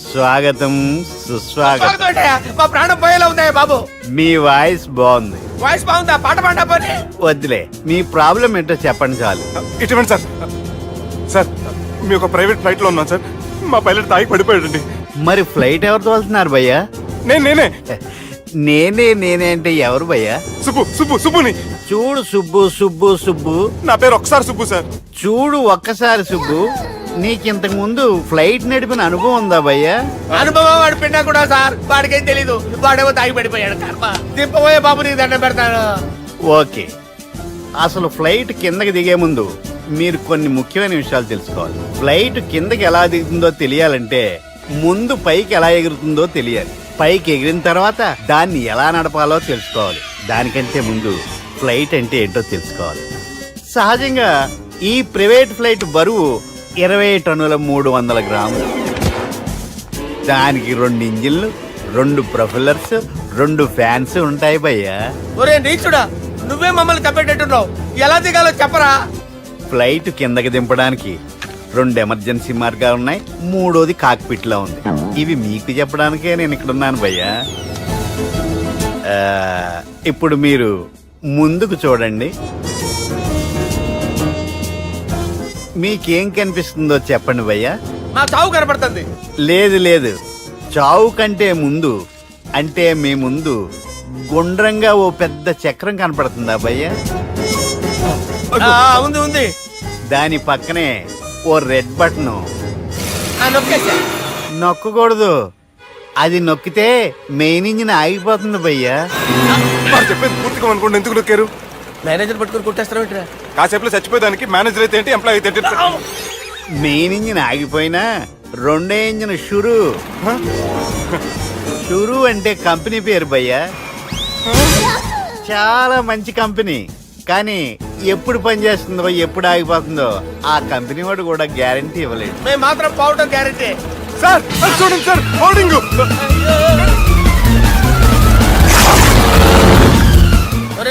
స్వాగతం, సుస్వాగతం. స్వాగతం. మా ప్రాణం పోయేలా ఉందా బాబు? మీ వాయిస్ బాగుంది. వాయిస్ బాగుందా? పాట పాడా పోనీ. వద్దులే, మీ ప్రాబ్లం ఏంటో చెప్పండి చాలు. ఇటువంటి సార్, సార్ మీ ఒక ప్రైవేట్ ఫ్లైట్ లో ఉన్నాం సార్, మా పైలట్ తాగి పడిపోయాడండి. మరి ఫ్లైట్ ఎవరు తోలుతున్నారు భయ్యా? నేనే నేనే అంటే ఎవరు భయ్యా? సుబ్బుని. చూడు సుబ్బు సుబ్బు సుబ్బు, నా పేరు ఒకసారి సుబ్బు సార్. చూడు ఒక్కసారి సుబ్బు, నీకింతకు ముందు ఫ్లైట్ నడిపిన అనుభవం ఉందా భయ్యా? అనుభవం వాడు పిన్నా కూడా సార్, వాడికేం తెలీదు. వాడేమో తాగి పడిపోయాడు. కర్మ. దింపబోయే బాబు నీకు దండం పెడతాను. ఓకే, అసలు ఫ్లైట్ కిందకి దిగే ముందు మీరు కొన్ని ముఖ్యమైన విషయాలు తెలుసుకోవాలి. ఫ్లైట్ కిందకి ఎలా దిగుతుందో తెలియాలంటే ముందు పైకి ఎలా ఎగురుతుందో తెలియాలి. పైకి ఎగిరిన తర్వాత దాన్ని ఎలా నడపాలో తెలుసుకోవాలి. దానికంటే ముందు ఫ్లైట్ అంటే ఏంటో తెలుసుకోవాలి. సహజంగా ఈ ప్రైవేట్ ఫ్లైట్ బరువు 20 టన్నుల 300 గ్రాములు. దానికి 2 ఇంజిన్లు, 2 ప్రొఫెల్లర్స్, 2 ఫ్యాన్స్ ఉంటాయి భయ్యా. ఒరే నీచుడా, నువ్వే మమ్మల్ని తప్పేటట్టున్నావు. ఎలా దిగాలో చెప్పరా? ఫ్లైట్ కిందకి దింపడానికి 2 ఎమర్జెన్సీ మార్గాలు ఉన్నాయి. 3వది కాక్పిట్ లో ఉంది. ఇవి మీకు చెప్పడానికే నేను ఇక్కడ ఉన్నాను భయ్యా. ఇప్పుడు మీరు ముందుకు చూడండి. మీకేం కనిపిస్తుందో చెప్పండి భయ్యా. మా చావు కనపడుతుంది. లేదు, చావు కంటే ముందు అంటే మీ ముందు గుండ్రంగా ఓ పెద్ద చక్రం కనపడుతుందా భయ్యా? ఉంది ఉంది. దాని పక్కనే ఓ రెడ్ బటన్. నొక్కేసా. నొక్కకూడదు. అది నొక్కితే మెయిన్ ఇంజిన్ ఆగిపోతుంది భయ్యా. వారు చెప్పేది పూర్తిగా అనుకోండి. ఎందుకు నొక్కారు? మేనేజర్ పట్టుకుని కొట్టేస్తారా? కాసేపులో చచ్చిపోయేదానికి మేనేజర్ అయితే ఏంటి, ఎంప్లాయ్ అయితే ఏంటి? మెయిన్ ఇంజిన్ ఆగిపోయినా 2వ ఇంజిన్ షురు అంటే కంపెనీ పేరు భయ్యా. చాలా మంచి కంపెనీ. కానీ ఎప్పుడు పనిచేస్తుందో ఎప్పుడు ఆగిపోతుందో ఆ కంపెనీ వాడు కూడా గ్యారంటీ ఇవ్వలేదు. మేము మాత్రం పోవటం గ్యారెంటీ. సార్ అది చూడండి సార్, హోర్డింగ్.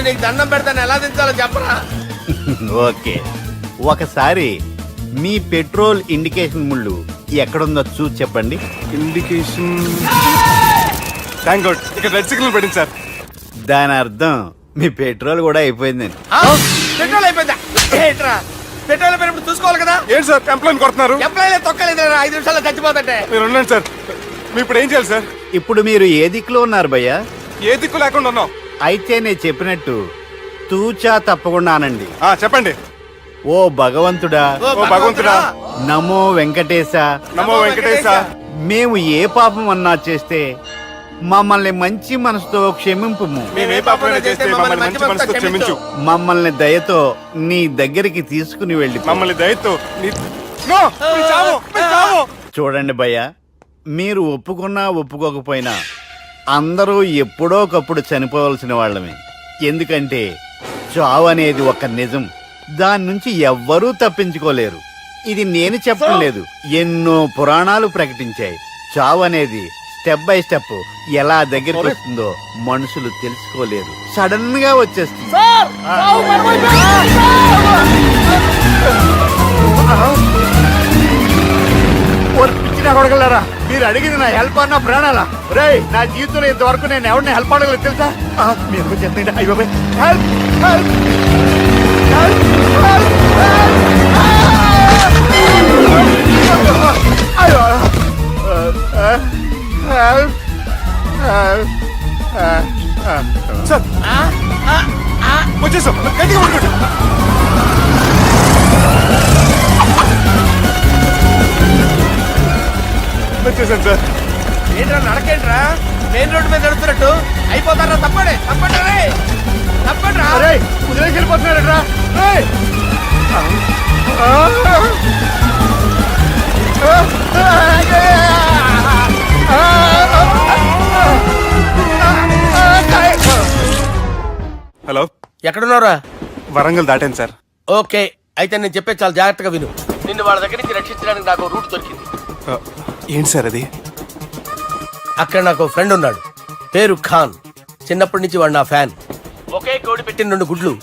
నీకు దండం పెడతాను, ఎలా దించాలో చెప్పరా? ఓకే, ఒకసారి మీ పెట్రోల్ ఇండికేషన్ ముళ్ళు ఎక్కడుందో చూసి చెప్పండి. ఇండికేషన్. థ్యాంక్ గాడ్, ఇక్కడ రెడ్ సిగ్నల్ పడింది సార్. దాని అర్థం మీ పెట్రోల్ కూడా అయిపోయిందండి. పెట్రోల్ అయిపోయిందా? ఏంట్రా పెట్రోల్ అయిపోయినప్పుడు చూసుకోవాలి కదా. ఏంటి సార్ ఎంప్లాయ్ కొడుతున్నారు? ఎంప్లాయీ తొక్కలేదు, 5 నిమిషాల్లో చచ్చిపోతుంటే. మీరు ఉండండి సార్. మీరు ఇప్పుడు ఏం చేయాలి సార్? ఇప్పుడు మీరు ఏ దిక్కులో ఉన్నారు భయ్యా? ఏ దిక్కు లేకుండా ఉన్నాం. అయితే నేను చెప్పినట్టు తూచా తప్పకుండా అనండి. చెప్పండి. ఓ భగవంతుడా, ఓ భగవంతుడా, నమో వెంకటేశ, నమో వెంకటేశ. మేము ఏ పాపం అన్నా చేస్తే మమ్మల్ని మంచి మనసుతో క్షమింపు. మేము ఏ పాపమైనా చేస్తే మమ్మల్ని మంచి మనసుతో క్షమించు. మమ్మల్ని దయతో నీ దగ్గరికి తీసుకుని వెళ్ళి మమ్మల్ని దయతో నో, మీ చావు, మీ చావు. చూడండి భయ్యా, మీరు ఒప్పుకున్నా ఒప్పుకోకపోయినా అందరూ ఎప్పుడో ఒకప్పుడు చనిపోవలసిన వాళ్ళమే. ఎందుకంటే చావు అనేది ఒక నిజం. దాని నుంచి ఎవ్వరూ తప్పించుకోలేరు. ఇది నేను చెప్పడం లేదు, ఎన్నో పురాణాలు ప్రకటించాయి. చావు అనేది స్టెప్ బై స్టెప్ ఎలా దగ్గరికి వస్తుందో మనుషులు తెలుసుకోలేరు. సడన్ గా వచ్చేస్తుంది. కొడగలరా, మీరు అడిగింది నా హెల్ప్ అన్న ప్రాణాలా? రే, నా జీవితంలో ఇంతవరకు నేను ఎవరిని హెల్ప్ అడగలేదు తెలుసా? మీరు చెప్పండి. అయ్యో హెల్ప్, హెల్ప్, అయ్యో సార్ వచ్చేసాం, గట్టిగా పట్టుకోండి. వచ్చేసాను సార్. ఏంట్రా నడకేంట్రా? మెయిన్ రోడ్డు మీద నడుస్తున్నట్టు అయిపోతారా? తప్పండి, తప్పండి, తప్పండి. కుదిరేసి వెళ్ళిపోతున్నారట్రా. హలో, ఎక్కడున్నారా? వరంగల్ దాటాను సార్. ఓకే, అయితే నేను చెప్పే చాలా జాగ్రత్తగా విను. నిన్ను వాళ్ళ దగ్గర నుంచి రక్షించడానికి నాకు రూట్ దొరికింది. ఏంటి సార్ అది? అక్కడ నాకు ఫ్రెండ్ ఉన్నాడు, పేరు ఖాన్. చిన్నప్పటి నుంచి వాడు నా ఫ్యాన్. ఒకే కోడి పెట్టిన 2 గుడ్లు,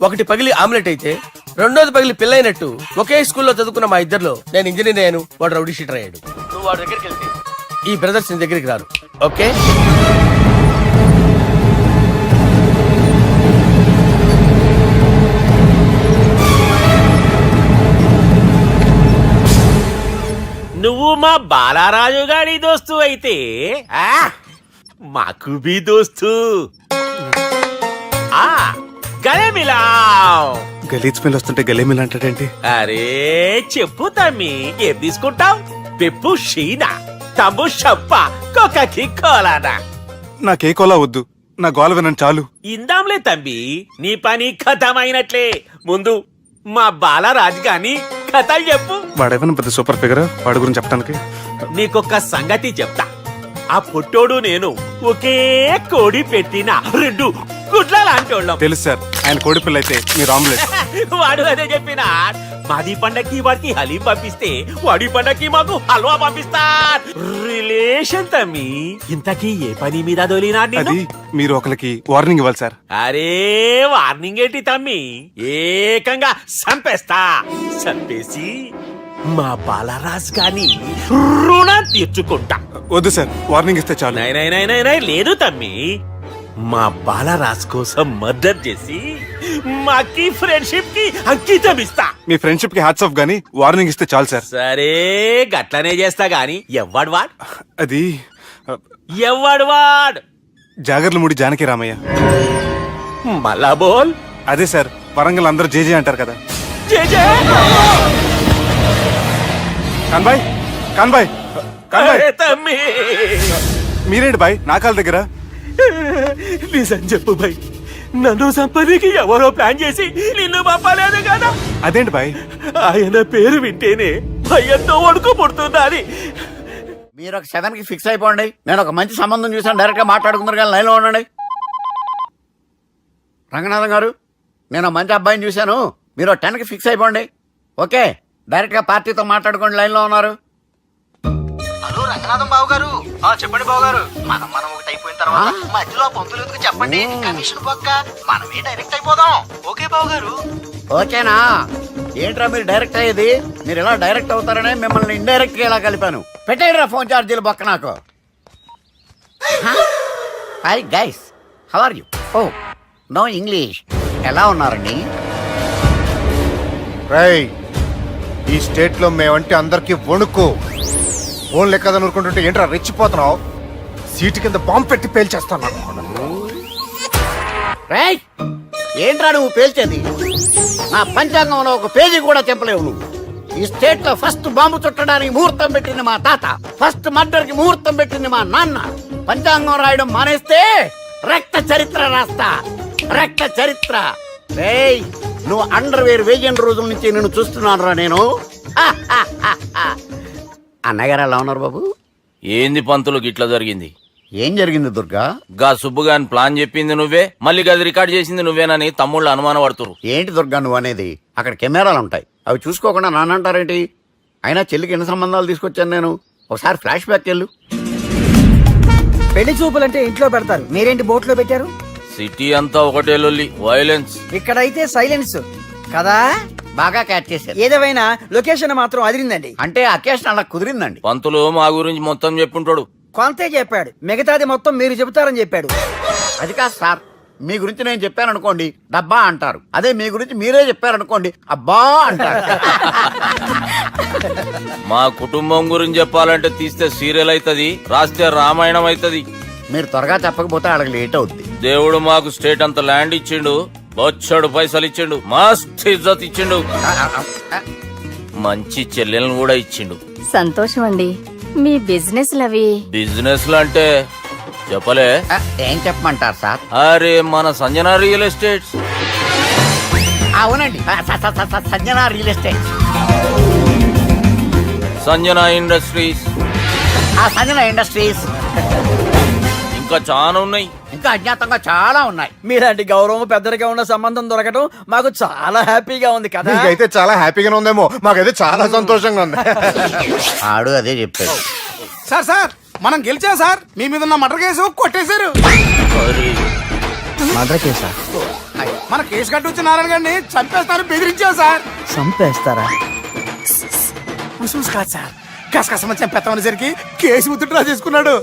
ఒకటి పగిలి ఆమ్లెట్ అయితే 2వది పగిలి పిల్లైనట్టు ఒకే స్కూల్లో చదువుకున్న మా ఇద్దరిలో నేను ఇంజనీర్ అయ్యాను, వాడు రౌడీ షీటర్ అయ్యాడు. నువ్వు వాడి దగ్గరికి వెళ్తే ఈ బ్రదర్స్ నీ దగ్గరికి రారు. ఓకే? నువ్వు మా బాలారాజు గారి దోస్తు అయితే మాకు బి దోస్తు. గలే మిలావ్. గలీజ్ స్మెల్ వస్తుంటే గలేమిల్ అంటాడేంటి? అరే చెప్పు తమ్మి, ఏం తీసుకుంటావు? పెప్పు షీనా, తమ్ము షప్ప, కొకకి కోలానా? నాకే కోలా వద్దు, నా గోల వినండి చాలు. ఇందాంలే తమ్మి, నీ పని ఖతమైనట్లే. ముందు మా బాలరాజ్ గాని కథలు చెప్పు. వాడేమైనా పెద్ద సూపర్ ఫిగర్, వాడి గురించి చెప్పడానికి. నీకొక్క సంగతి చెప్తా. ఆ పుట్టోడు నేను ఒకే కోడి పెట్టిన 2 గుడ్ల లాంటోళ్ళం. తెలుసు సార్, ఆయన కోడి పిల్ల అయితే మీరు ఆమ్లెట్. వాడు అదే చెప్పిన. మాది పండక్కి వాడికి హలీం పంపిస్తే వాడి పండక్కి మాకు హల్వా పంపిస్తా. రిలేషన్ తమ్మి. ఇంతకీ ఏ పని మీద దొలినా అది మీరు ఒకరికి వార్నింగ్ ఇవ్వాలి సార్. అరే వార్నింగ్ ఏంటి తమ్మి, ఏకంగా చంపేస్తా. చంపేసి మా బాలరాజ్ గాని రుణం తీర్చుకుంటా. వద్దు సార్, వార్నింగ్ ఇస్తే చాలు. నై లేదు తమ్మి. మా బాలరాజ్ కోసం మద్దతు చేసి మాకి ఫ్రెండ్షిప్ కి అంకితం ఇస్తా. మీ ఫ్రెండ్షిప్ కి హ్యాట్స్ ఆఫ్ గానీ వార్నింగ్ ఇస్తే చాలు సార్. సరే గట్లనే చేస్తా గాని ఎవ్వడు వాడ్ అది ఎవ్వడు వాడ్ జాగర్లమూడి జానకి రామయ్య. మళ్ళా బోల్. అదే సార్, వరంగల్ అందరూ జేజే అంటారు కదా. జే కాన్బాయ్ కాన్బాయ్ కాన్బాయ్, అరే తమ్మి, మీరేంటి బాయ్ నా కాళ్ళ దగ్గర? నిజం చెప్పు భయ్, నన్ను సంపదికి ఎవరో ప్లాన్ చేసి నిన్ను పంపలేదు కదా. అదేంటి బాయ్? ఆయన పేరు వింటేనే భయంతో వణుకు పుడుతున్నది. మీరు ఒక 7 కి ఫిక్స్ అయిపోండి. నేను ఒక మంచి సంబంధం చూసాను, డైరెక్ట్ గా మాట్లాడుకుందరు కానీ లైన్లో ఉండండి. రంగనాథం గారు, నేను ఒక మంచి అబ్బాయిని చూశాను, మీరు 10 కి ఫిక్స్ అయిపోండి. ఓకే, డైరెక్ట్ గా పార్టీతో మాట్లాడుకోండి. లైన్లో ఉన్నారు. హలో రంగనాథం బాబు గారు. చెప్పండి బాబు గారు. మనం ఒకటి అయిపోయిన తర్వాత మధ్యలో పంతులు ఎందుకు చెప్పండి, కమిషన్ పక్క మనమే డైరెక్ట్ అయిపోదాం. ఓకే బాబు గారు. ఓకేనా? ఏంట్రా మీరు డైరెక్ట్ అయ్యేది? మీరు ఇలా డైరెక్ట్ అవుతారనే మిమ్మల్ని ఇండైరెక్ట్ గా ఇలా కలిపాను. పెట్టేయరా ఫోన్ ఛార్జీలు బొక్క నాకు. Hi guys, how are you? Oh no English. ఎలా ఉన్నారండి? రేయ్, ఈ స్టేట్ లో మేమంటే అందరికి వణుకు. ఫోన్ లెక్క అనుకుంటుంటే ఏంట్రా రెచ్చిపోతున్నావు? సీటు కింద బాంబు పెట్టి పేల్చేస్తాను. రేయ్, ఏంట్రా నువ్వు పేల్చేది? నా పంచాంగంలో ఒక పేజీ కూడా చెప్పలేవు నువ్వు. ఈ స్టేట్ లో ఫస్ట్ బాంబు చుట్టడానికి ముహూర్తం పెట్టింది మా తాత, ఫస్ట్ మర్డర్ కి ముహూర్తం పెట్టింది మా నాన్న. పంచాంగం రాయడం మానేస్తే రక్త చరిత్ర రాస్తా, రక్త చరిత్ర. రేయ్, నువ్వు అండర్వేర్ వేయని రోజుల నుంచి నేను చూస్తున్నాను రా నేను. అన్నగారు ఎలా ఉన్నారు బాబు? ఏంది పంతులు గిట్లా జరిగింది? ఏం జరిగింది దుర్గా? గా సుబ్బుగాని ప్లాన్ చెప్పింది నువ్వే, మళ్ళీ గది రికార్డ్ చేసింది నువ్వేనని తమ్ముళ్ళు అనుమాన పడుతురు. ఏంటి దుర్గా నువ్వు అనేది? అక్కడ కెమెరాలు ఉంటాయి, అవి చూసుకోకుండా నానంటారేంటి? అయినా చెల్లికి ఎన్ని సంబంధాలు తీసుకొచ్చాను నేను. ఒకసారి ఫ్లాష్ బ్యాక్ వెళ్ళు. పెళ్లి చూపులంటే ఇంట్లో పెడతారు, మీరేంటి బోట్లో పెట్టారు? సిటీ అంతా ఒకటే లొల్లి, వైలెన్స్. ఇక్కడైతే సైలెన్స్ కదా. బాగా క్యాచ్ చేశారు. ఏదేమైనా లొకేషన్ మాత్రం అదిరిందండి. అంటే అకేషన్ అలా కుదిరిందండి. పంతులు మా గురించి మొత్తం చెప్పుంటాడు. కొంతే చెప్పాడు, మిగతాది మొత్తం మీరు చెబుతారని చెప్పాడు. అది కాదు సార్, మీ గురించి నేను చెప్పాను అనుకోండి డబ్బా అంటారు, అదే మీ గురించి మీరే చెప్పారనుకోండి అబ్బా అంటారు. మా కుటుంబం గురించి చెప్పాలంటే తీస్తే సీరియల్ అవుతుంది, రాస్తే రామాయణం అవుతుంది. మీరు త్వరగా చెప్పకపోతే అడగ లేట్ అవుద్ది. దేవుడు మాకు స్టేట్ అంత ల్యాండ్ ఇచ్చిండు, బొచ్చడు పైసలు ఇచ్చిండు, మస్త్ ఇజ్జత్ ఇచ్చిండు, మంచి చెల్లెలను కూడా ఇచ్చిండు. సంతోషం అండి. మీ బిజినెస్ లవి బిజినెస్ లు అంటే చెప్పలే. ఏం చెప్పమంటారు సార్? అరే మన సంజన రియల్ ఎస్టేట్స్. అవునండి, Sanjana real estate, Sanjana industries, Sanjana industries, ఇంకా చాలా ఉన్నాయి. ఇంకా అజ్ఞాతంగా చాలా ఉన్నాయి. మీలాంటి గౌరవం పెద్దరిగా ఉన్న సంబంధం దొరకడం మాకు చాలా హ్యాపీగా ఉంది కదా. మీకైతే చాలా హ్యాపీగానే ఉందేమో, మాకైతే చాలా సంతోషంగా ఉంది. ఆడు అదే చెప్పాడు. సార్ సార్, మనం గెలిచాం సార్. మీ మీద ఉన్న మర్డర్ కేసు కొట్టేశారు. మర్డర్ కేసా? మన కేసు కట్టి వచ్చిన నారాయణ గారిని చంపేస్తారని బెదిరించాం సార్. చంపేస్తారా? ఉసూస్ కాదు సార్, కసకసమ చంపేస్తామనేసరికి కేసు ముద్దు డ్రా చేసుకున్నాడు.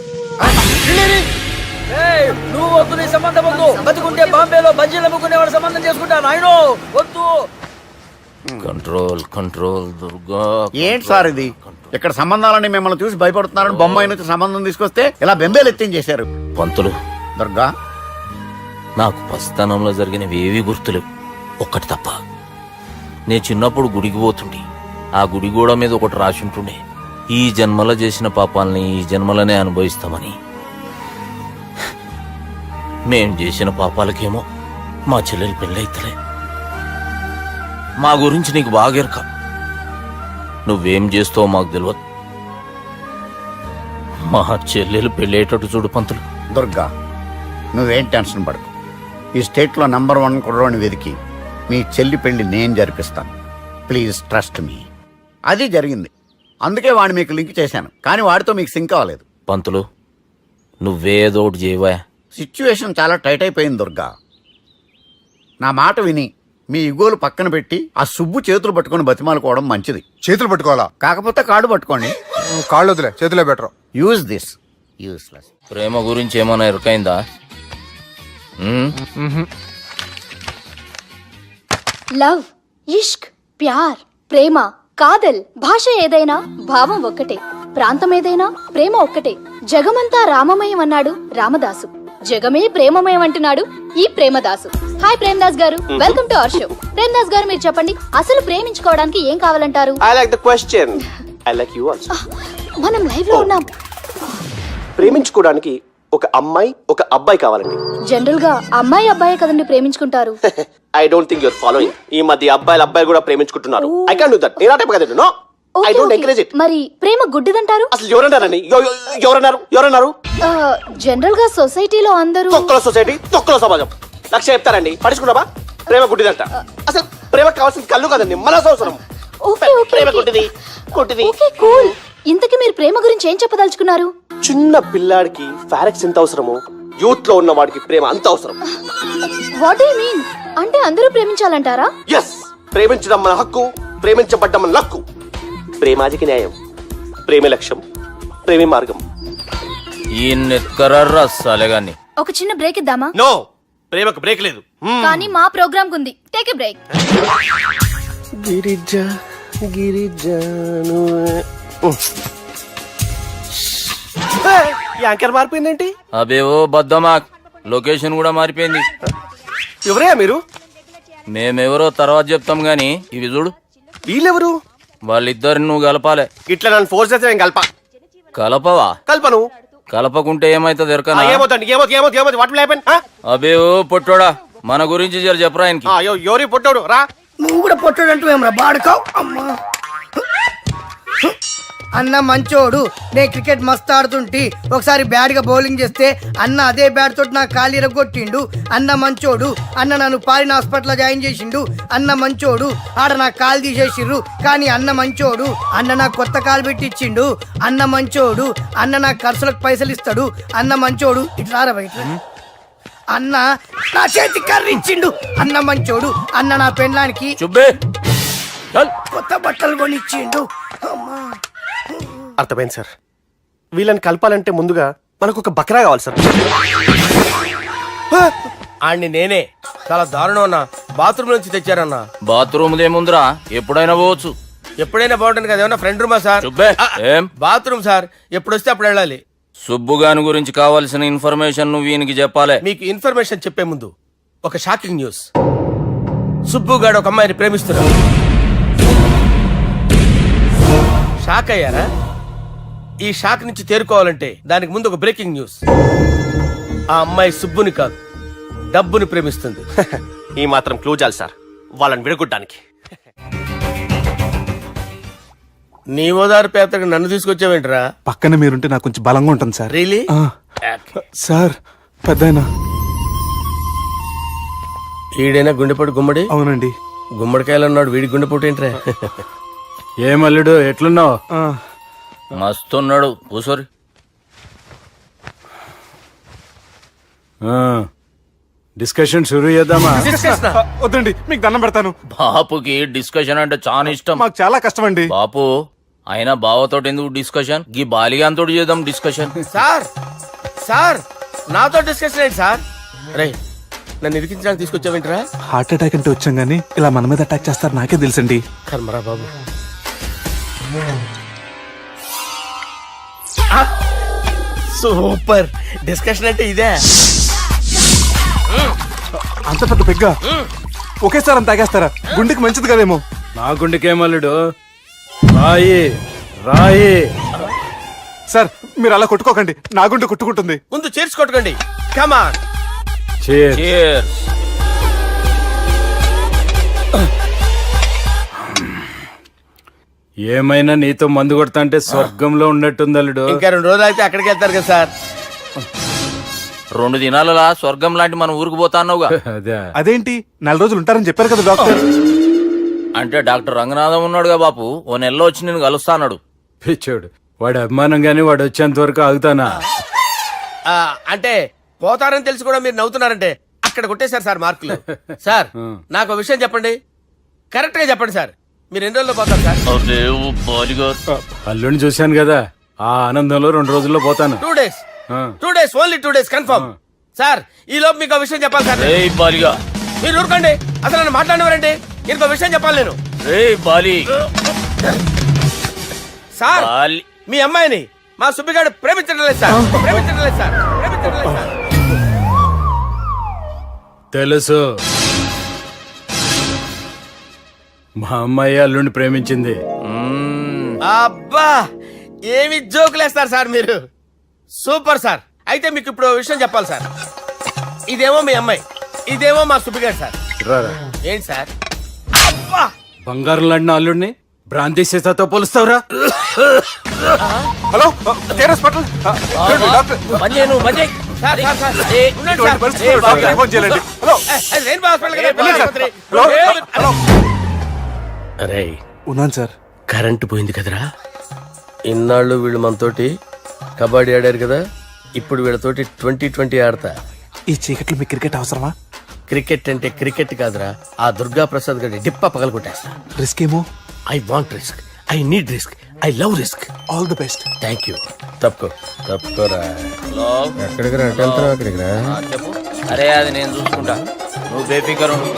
నువ్వు వద్దు, నీ సంబంధం వద్దు. బతుకుంటే బాంబేలో బజ్జీలు అమ్ముకునే వాడు సంబంధం చేసుకుంటా నాయనో, వద్దు. Control control Durga. ఏంటి సార్ ఇది? ఇక్కడ సంబంధాలని మిమ్మల్ని చూసి భయపడుతున్నారని బొమ్మాయి నుంచి సంబంధం తీసుకొస్తే ఇలా బెంబేలు ఎత్తించేశారు. పంతులు, దుర్గా, నాకు పసితనంలో జరిగినవి ఏవి గుర్తులేవు, ఒక్కటి తప్ప. నేను చిన్నప్పుడు గుడికి పోతుండే, ఆ గుడి గోడ మీద ఒకటి రాసి ఉంటుండే, ఈ జన్మలో చేసిన పాపాలని ఈ జన్మలనే అనుభవిస్తామని. మేం చేసిన పాపాలకేమో మా చెల్లెలు పెళ్ళైతలే, మా గురించి నీకు బాగా ఎరక. నువ్వేం చేస్తావో మాకు తెలియదు. మా చెల్లెలు పెళ్ళేటట్టు చూడు పంతులు. దుర్గా, నువ్వేం టెన్షన్ పడకు. ఈ స్టేట్లో నంబర్ 1 కుర్రోని వెతికి మీ చెల్లి పెళ్లి నేను జరిపిస్తాను. Please trust me. అది జరిగింది, అందుకే వాడిని మీకు లింక్ చేశాను, కానీ వాడితో మీకు సింక్ అవ్వలేదు. పంతులు నువ్వేదో ఒకటి చేయవా. సిచ్యువేషన్ చాలా టైట్ అయిపోయింది దుర్గా. నా మాట విని మీ ఇగోలు పక్కన పెట్టి ఆ సుబ్బు చేతులు పట్టుకొని బతిమాలుకోవడం మంచిది. చేతులు పట్టుకోవాలా? కాకపోతే కాడు పట్టుకోండి. కాళ్ళు వదిలే, చేతులే బెటర్. Use this. యూస్లెస్. ప్రేమ గురించి ఏమైనా ఎరుకైందా? లవ్, ఇష్క్, ప్యార్, ప్రేమ, కాదల్ భాష ఏదైనా భావం ఒక్కటే, ప్రాంతం ఏదైనా ప్రేమ ఒక్కటే. జగమంతా రామమయం అన్నాడు రామదాసు, జగమే ప్రేమమయం అంటున్నాడు ఈ ప్రేమదాసు. హాయ్ ప్రేమదాస్ గారు, welcome to our show. Premadasa గారు, మీరు చెప్పండి, అసలు ప్రేమించుకోవడానికి ఏం కావాలంటారు? I like the question. I like you also. మనం లైవ్ లో ఉన్నాం. ప్రేమించుకోవడానికి ఒక అమ్మాయి ఒక అబ్బాయి కావాలండి. జనరల్ గా అమ్మాయి అబ్బాయి కదండి ప్రేమించుకుంటారు. I don't think your following. ఈ మధ్య అబ్బాయిలు కూడా ప్రేమించుకుంటున్నారు. I can't do that. నేను ఆ టైప్ కదండి. No, I don't encourage it. మరి ప్రేమ గుడ్డిదంటారు? అసలు ఎవరన్నారండి? ఎవరన్నారు? జనరల్ గా సొసైటీలో అందరూ తొక్కల సొసైటీ, తొక్కల సమాజం. లక్ష చెప్తారండి, పడుచుకున్నావా? ప్రేమ గుడ్డిదంట. అసలు ప్రేమ కావాల్సిన కళ్ళు కదండి, మనసు అవసరం. ప్రేమ గుడ్డిది. Okay cool. ఇంతకీ మీరు ప్రేమ గురించి ఏం చెప్పదలుచుకున్నారు? చిన్న పిల్లాడికి ఫారెక్స్ ఎంత అవసరమో యూత్ లో ఉన్న వాడికి ప్రేమ అంత అవసరం. What do you mean? అంటే అందరూ ప్రేమించాలంటారా? ఎస్, ప్రేమించడం మన హక్కు, ప్రేమించబడ్డం మన లక్కు. ప్రేమాదికి న్యాయం, ప్రేమే లక్ష్యం, ప్రేమే మార్గం. ఈ నెత్కరర్రా సాలేగాన్ని. ఒక చిన్న బ్రేక్ ఇద్దామా? నో, ప్రేమకు బ్రేక్ లేదు. కానీ మా ప్రోగ్రామ్ కుంది. Take a break. యాంకర్ మారిపోయిందేంటి? అబేవో బద్దమా, లొకేషన్ కూడా మారిపోయింది. ఎవరయ్యా మీరు? మేమెవరో తర్వాత చెప్తాం గాని ఇవి చూడు. వీళ్ళెవరు? వాళ్ళిద్దరిని నువ్వు కలపాలే. ఇట్లా నన్ను ఫోర్స్ చేస్తే నేను కలపవా? కల్పను. కలపకుంటే ఏమైతుంది ఎరకనా? ఏమవుతండి? ఏమవుతుంది? What will happen? అబేవో పొట్టోడా, మన గురించి జర చెప్పరా ఆయనకి. ఎవరి పొట్టాడు రా. నువ్వు కూడా పొట్టాడు అంటూ ఏమరా బాడుకావు. అమ్మా అన్న మంచోడు. నేను క్రికెట్ మస్తు ఆడుతుంటి, ఒకసారి బ్యాట్ గా బౌలింగ్ చేస్తే అన్న అదే బ్యాట్ తోటి నా కాలు ఇరగొట్టిండు. అన్న మంచోడు. అన్న నన్ను పాలిన హాస్పిటల్ జాయిన్ చేసిండు. అన్న మంచోడు. ఆడ నా కాలు తీసేసిర్రు, కానీ అన్న మంచోడు. అన్న నాకు కొత్త కాలు పెట్టిచ్చిండు. అన్న మంచోడు. అన్న నా ఖర్చులకు పైసలు ఇస్తాడు. అన్న మంచోడు. ఇట్లా బయట అన్న నా చేతి కర్రీ ఇచ్చిండు. అన్న మంచోడు. అన్న నా పెళ్ళానికి చుబ్బే కొత్త బట్టలు కొనిచ్చిండు. అమ్మా అర్థమైంది సార్. వీళ్ళని కలపాలంటే ముందుగా మనకు ఒక బక్రా కావాలి సార్. ఆడిని నేనే చాలా దారుణం అన్నా. బాత్రూమ్ నుంచి తెచ్చారన్నా. బాత్రూమ్ ఏముందిరా, ఎప్పుడైనా పోవచ్చు. ఎప్పుడైనా బాగుంటుంది కదా. ఏమన్నా ఫ్రెండ్ రూమా సార్? చుబ్బే ఏం బాత్రూమ్ సార్, ఎప్పుడు వస్తే అప్పుడు వెళ్ళాలి. సుబ్బుగాని గురించి కావాల్సిన ఇన్ఫర్మేషన్ నువ్వు ఈయనకి చెప్పాలి. మీకు ఇన్ఫర్మేషన్ చెప్పే ముందు ఒక షాకింగ్ న్యూస్. సుబ్బుగాడు ఒక అమ్మాయిని ప్రేమిస్తున్నాడు. షాక్ అయ్యారా? ఈ షాక్ నుంచి తేరుకోవాలంటే దానికి ముందు ఒక బ్రేకింగ్ న్యూస్. ఆ అమ్మాయి సుబ్బుని కాదు, డబ్బుని ప్రేమిస్తుంది. ఈ మాత్రం క్లూ చాలు సార్ వాళ్ళని విడగొట్టడానికి. నీ ఓదారు పేదకు నన్ను తీసుకొచ్చావేంట్రా? పక్కన మీరుంటే నాకు కొంచెం బలంగా ఉంటుంది సార్. రియలీ? సార్ పెద్దయినా. ఈడైనా గుండెపోటు గుమ్మడి? అవునండి. గుమ్మడికాయలు అన్నాడు, వీడి గుండెపోటు ఏంట్రా? ఏమల్లుడు ఎట్లున్నావు? మస్తున్నాడు కూసోరి. డిస్కషన్ షురూ చేద్దామా? వద్దండి, మీకు దండం పెడతాను. బాపుకి డిస్కషన్ అంటే చాలా ఇష్టం. మాకు చాలా కష్టం అండి. బాపు అయినా బావతోటి ఎందుకు డిస్కషన్? గీ బాలిగాంతోటి చేద్దాం డిస్కషన్. సార్ సార్ నాతో డిస్కషన్ ఏంటి సార్? రే నన్ను ఇరికించడానికి తీసుకొచ్చావేంట్రా? హార్ట్ అటాక్ అంటే వచ్చాం గానీ ఇలా మన మీద అటాక్ చేస్తారు నాకే తెలుసండి. కర్మరా బాబు. సూపర్ డిస్కషన్ అంటే ఇదే. అంత పెద్ద పెగ్గ ఒకేసారి అంత తాగేస్తారా? గుండెకి మంచిది కదేమో. నా గుండెకేమల్లుడు రాయి రాయి. సార్ మీరు అలా కొట్టుకోకండి, నా గుండె కొట్టుకుంటుంది. ముందు చేర్చుకొట్టుకోండి. కమాన్. Cheers. ఏమైనా నీతో మందు కొడతా అంటే స్వర్గంలో ఉన్నట్టుంది అల్లుడు. ఇంకా 2 రోజులు అయితే అక్కడికి వెళ్తారు కదా సార్. 2 దినాలలా స్వర్గం లాంటి మన ఊరికి పోతాన్నావుగా. అదే అదేంటి 4 రోజులు ఉంటారని చెప్పారు కదా డాక్టర్. అంటే డాక్టర్ రంగనాథం ఉన్నాడుగా బాపు, ఓ నెలలో వచ్చి నేను కలుస్తా అన్నాడు. పిచ్చోడు, వాడి అభిమానం గాని వాడు వచ్చేంత వరకు ఆగుతానా? అంటే పోతారని తెలిసి కూడా మీరు నవ్వుతున్నారంటే అక్కడ కొట్టేశారు సార్ మార్కులు. సార్ నాకు విషయం చెప్పండి, కరెక్ట్ గా చెప్పండి సార్. మీరు ఎన్ని రోజుల్లో పోతారు సార్? అల్లుడిని చూశాను కదా, ఆ ఆనందంలో 2 రోజుల్లో పోతాను. 2 days. 2 days, only 2 days confirm. Sir ఈ లోపు మీకు విషయం చెప్పాలి సార్. మీరు ఊరుకోండి, అసలు నన్ను మాట్లాడినవారండి. ఇంకో విషయం చెప్పాలి నేను. సార్ మీ అమ్మాయిని మా సుబ్బిగాడు ప్రేమించడం లేదు సార్. ప్రేమించడం లేదు సార్. ప్రేమించడం లేదు సార్. తెలుసు, మా అమ్మాయి అల్లుడిని ప్రేమించింది. అబ్బా ఏమి జోకులేస్తారు సార్ మీరు. Super sir. అయితే మీకు ఇప్పుడు ఓ విషయం చెప్పాలి సార్. ఇదేమో మీ అమ్మాయి, ఇదేమో మా సుబ్బిగాడు సార్. రారా. ఏంటి సార్? అబ్బా బంగారం లాంటి అల్లుడిని భ్రాంతి సీతతో పోలుస్తావురా? హలో కేరస్ పటల్ డాక్టర్. Sir, sir, sir. ఉండండి సార్. డాక్టర్ ఫోన్ చేయండి. హలో రెయిన్బో హాస్పిటల్ కదా, వెళ్ళండి సార్. ఆసుపత్రి. Hello hello. అరే ఉన్నాను సార్. కరెంటు పోయింది కదరా. ఇన్నాళ్ళు వీళ్ళు మనతోటి కబడ్డీ ఆడారు కదా, ఇప్పుడు వీళ్ళతోటి 2020 ఆడతా. ఈ చీకట్లో మీ క్రికెట్ అవసరమా? క్రికెట్ అంటే క్రికెట్ కాదురా, ఆ దుర్గా ప్రసాద్ గారి డిప్ప పగలు కొట్టేస్తా. రిస్క్ ఏమో. I want risk, I need risk, I love risk. All the best. Thank you. తప్పుకోరా. ఎక్కడికి రా? అక్కడికి రా. చెప్పు. అరే అది నేను చూసుకుంటా, నువ్వు బేఫికర్ ఉండు.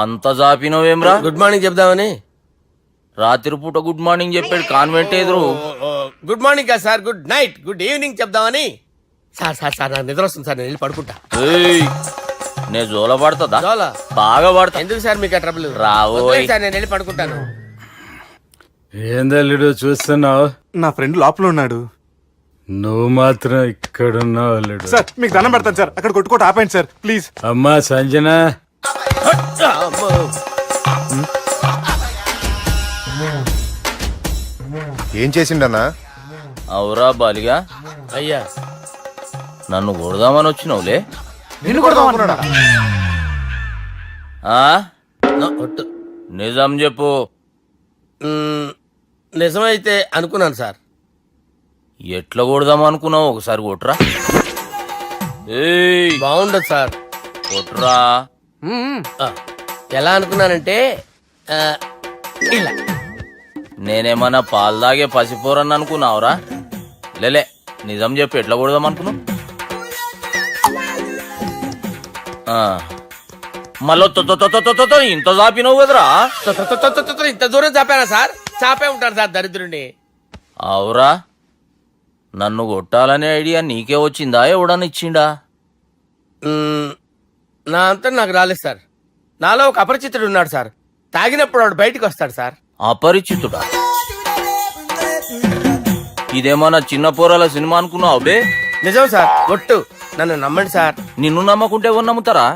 అంత జాపినవేమ్రా? గుడ్ మార్నింగ్ చెప్దామని. రాత్రి పూట గుడ్ మార్నింగ్ చెప్పాడు కాన్వెంట్ ఎదురు. గుడ్ మార్నింగ్ కాదు sir, good night, good evening చెప్దామని. సార్ సార్ సార్ నాకు నిద్ర వస్తుంది సార్, నేను వెళ్ళి పడుకుంటా. నేను జోల పడుతుందా? జోలా? బాగా పడతా. ఎందుకు సార్ మీకు ట్రబుల్? రావో సార్, నేను వెళ్ళి పడుకుంటాను. ఏందల్లుడు చూస్తున్నావు? నా ఫ్రెండ్ లోపల ఉన్నాడు. నువ్వు మాత్రం ఇక్కడున్నావు అల్లుడు. సార్ మీకు దండం పెడతాను సార్, అక్కడ కొట్టుకోట ఆపండి సార్ ప్లీజ్. అమ్మా సంజన, ఏం చేసిండన్నా? అవురా బాలిగా, అయ్యా నన్ను కొడదామని వచ్చినావులే. నిన్ను కొడదామన్నాడా? నిజం చెప్పు. నిజమైతే అనుకున్నాను సార్. ఎట్లా కొడదాం అనుకున్నావు? ఒకసారి కొట్రా. బాగుండదు సార్. కొట్రా. ఎలా అనుకున్నానంటే ఇలా. నేనేమన్నా పాలు తాగే పసిపోరని అనుకున్నావురా? లేలే, నిజం చెప్పు, ఎట్లా కొడదాం అనుకున్నావు? మళ్ళీ ఇంత చాపినావు కదరా? ఇంత దూరం చాపానా సార్? చాపే ఉంటాను సార్ దరిద్రుడిని. అవురా, నన్ను కొట్టాలనే ఐడియా నీకే వచ్చిందా? ఎవడన్నా ఇచ్చిండా? నా అంతా నాకు రాలేదు సార్. నాలో ఒక అపరిచితుడు ఉన్నాడు సార్. తాగినప్పుడు వాడు బయటికి వస్తాడు సార్. అపరిచితుడా? ఇదేమన్నా చిన్న పోరాల సినిమా అనుకున్నావు బే? నిజం సార్, ఒట్టు, నన్ను నమ్మండి సార్. నిన్ను నమ్మకుంటే ఎవరు నమ్ముతారా?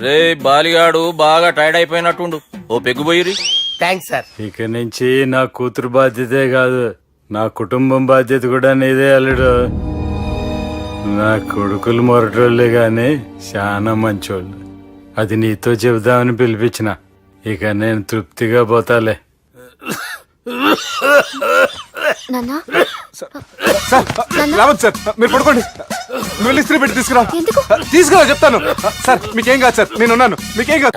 రే బాలిగాడు బాగా టైర్డ్ అయిపోయినట్టుండు, ఓ పెగ్గుబోయిరి. Thanks sir. ఇక నుంచి నా కూతురు బాధ్యతే కాదు, నా కుటుంబం బాధ్యత కూడా నీదే అల్లుడు. నా కొడుకులు మొరటోళ్ళే గాని చాలా మంచోళ్ళు. అది నీతో చెబుదామని పిలిపించిన. ఇక నేను తృప్తిగా పోతాలే. సార్ రావద్దు సార్, మీరు పడుకోండి. నువ్వు వెళ్ళి ఇస్త్రీ పెట్టి తీసుకురా. తీసుకురా చెప్తాను. సార్ మీకేం కాదు సార్, నేను ఉన్నాను, మీకేం కాదు.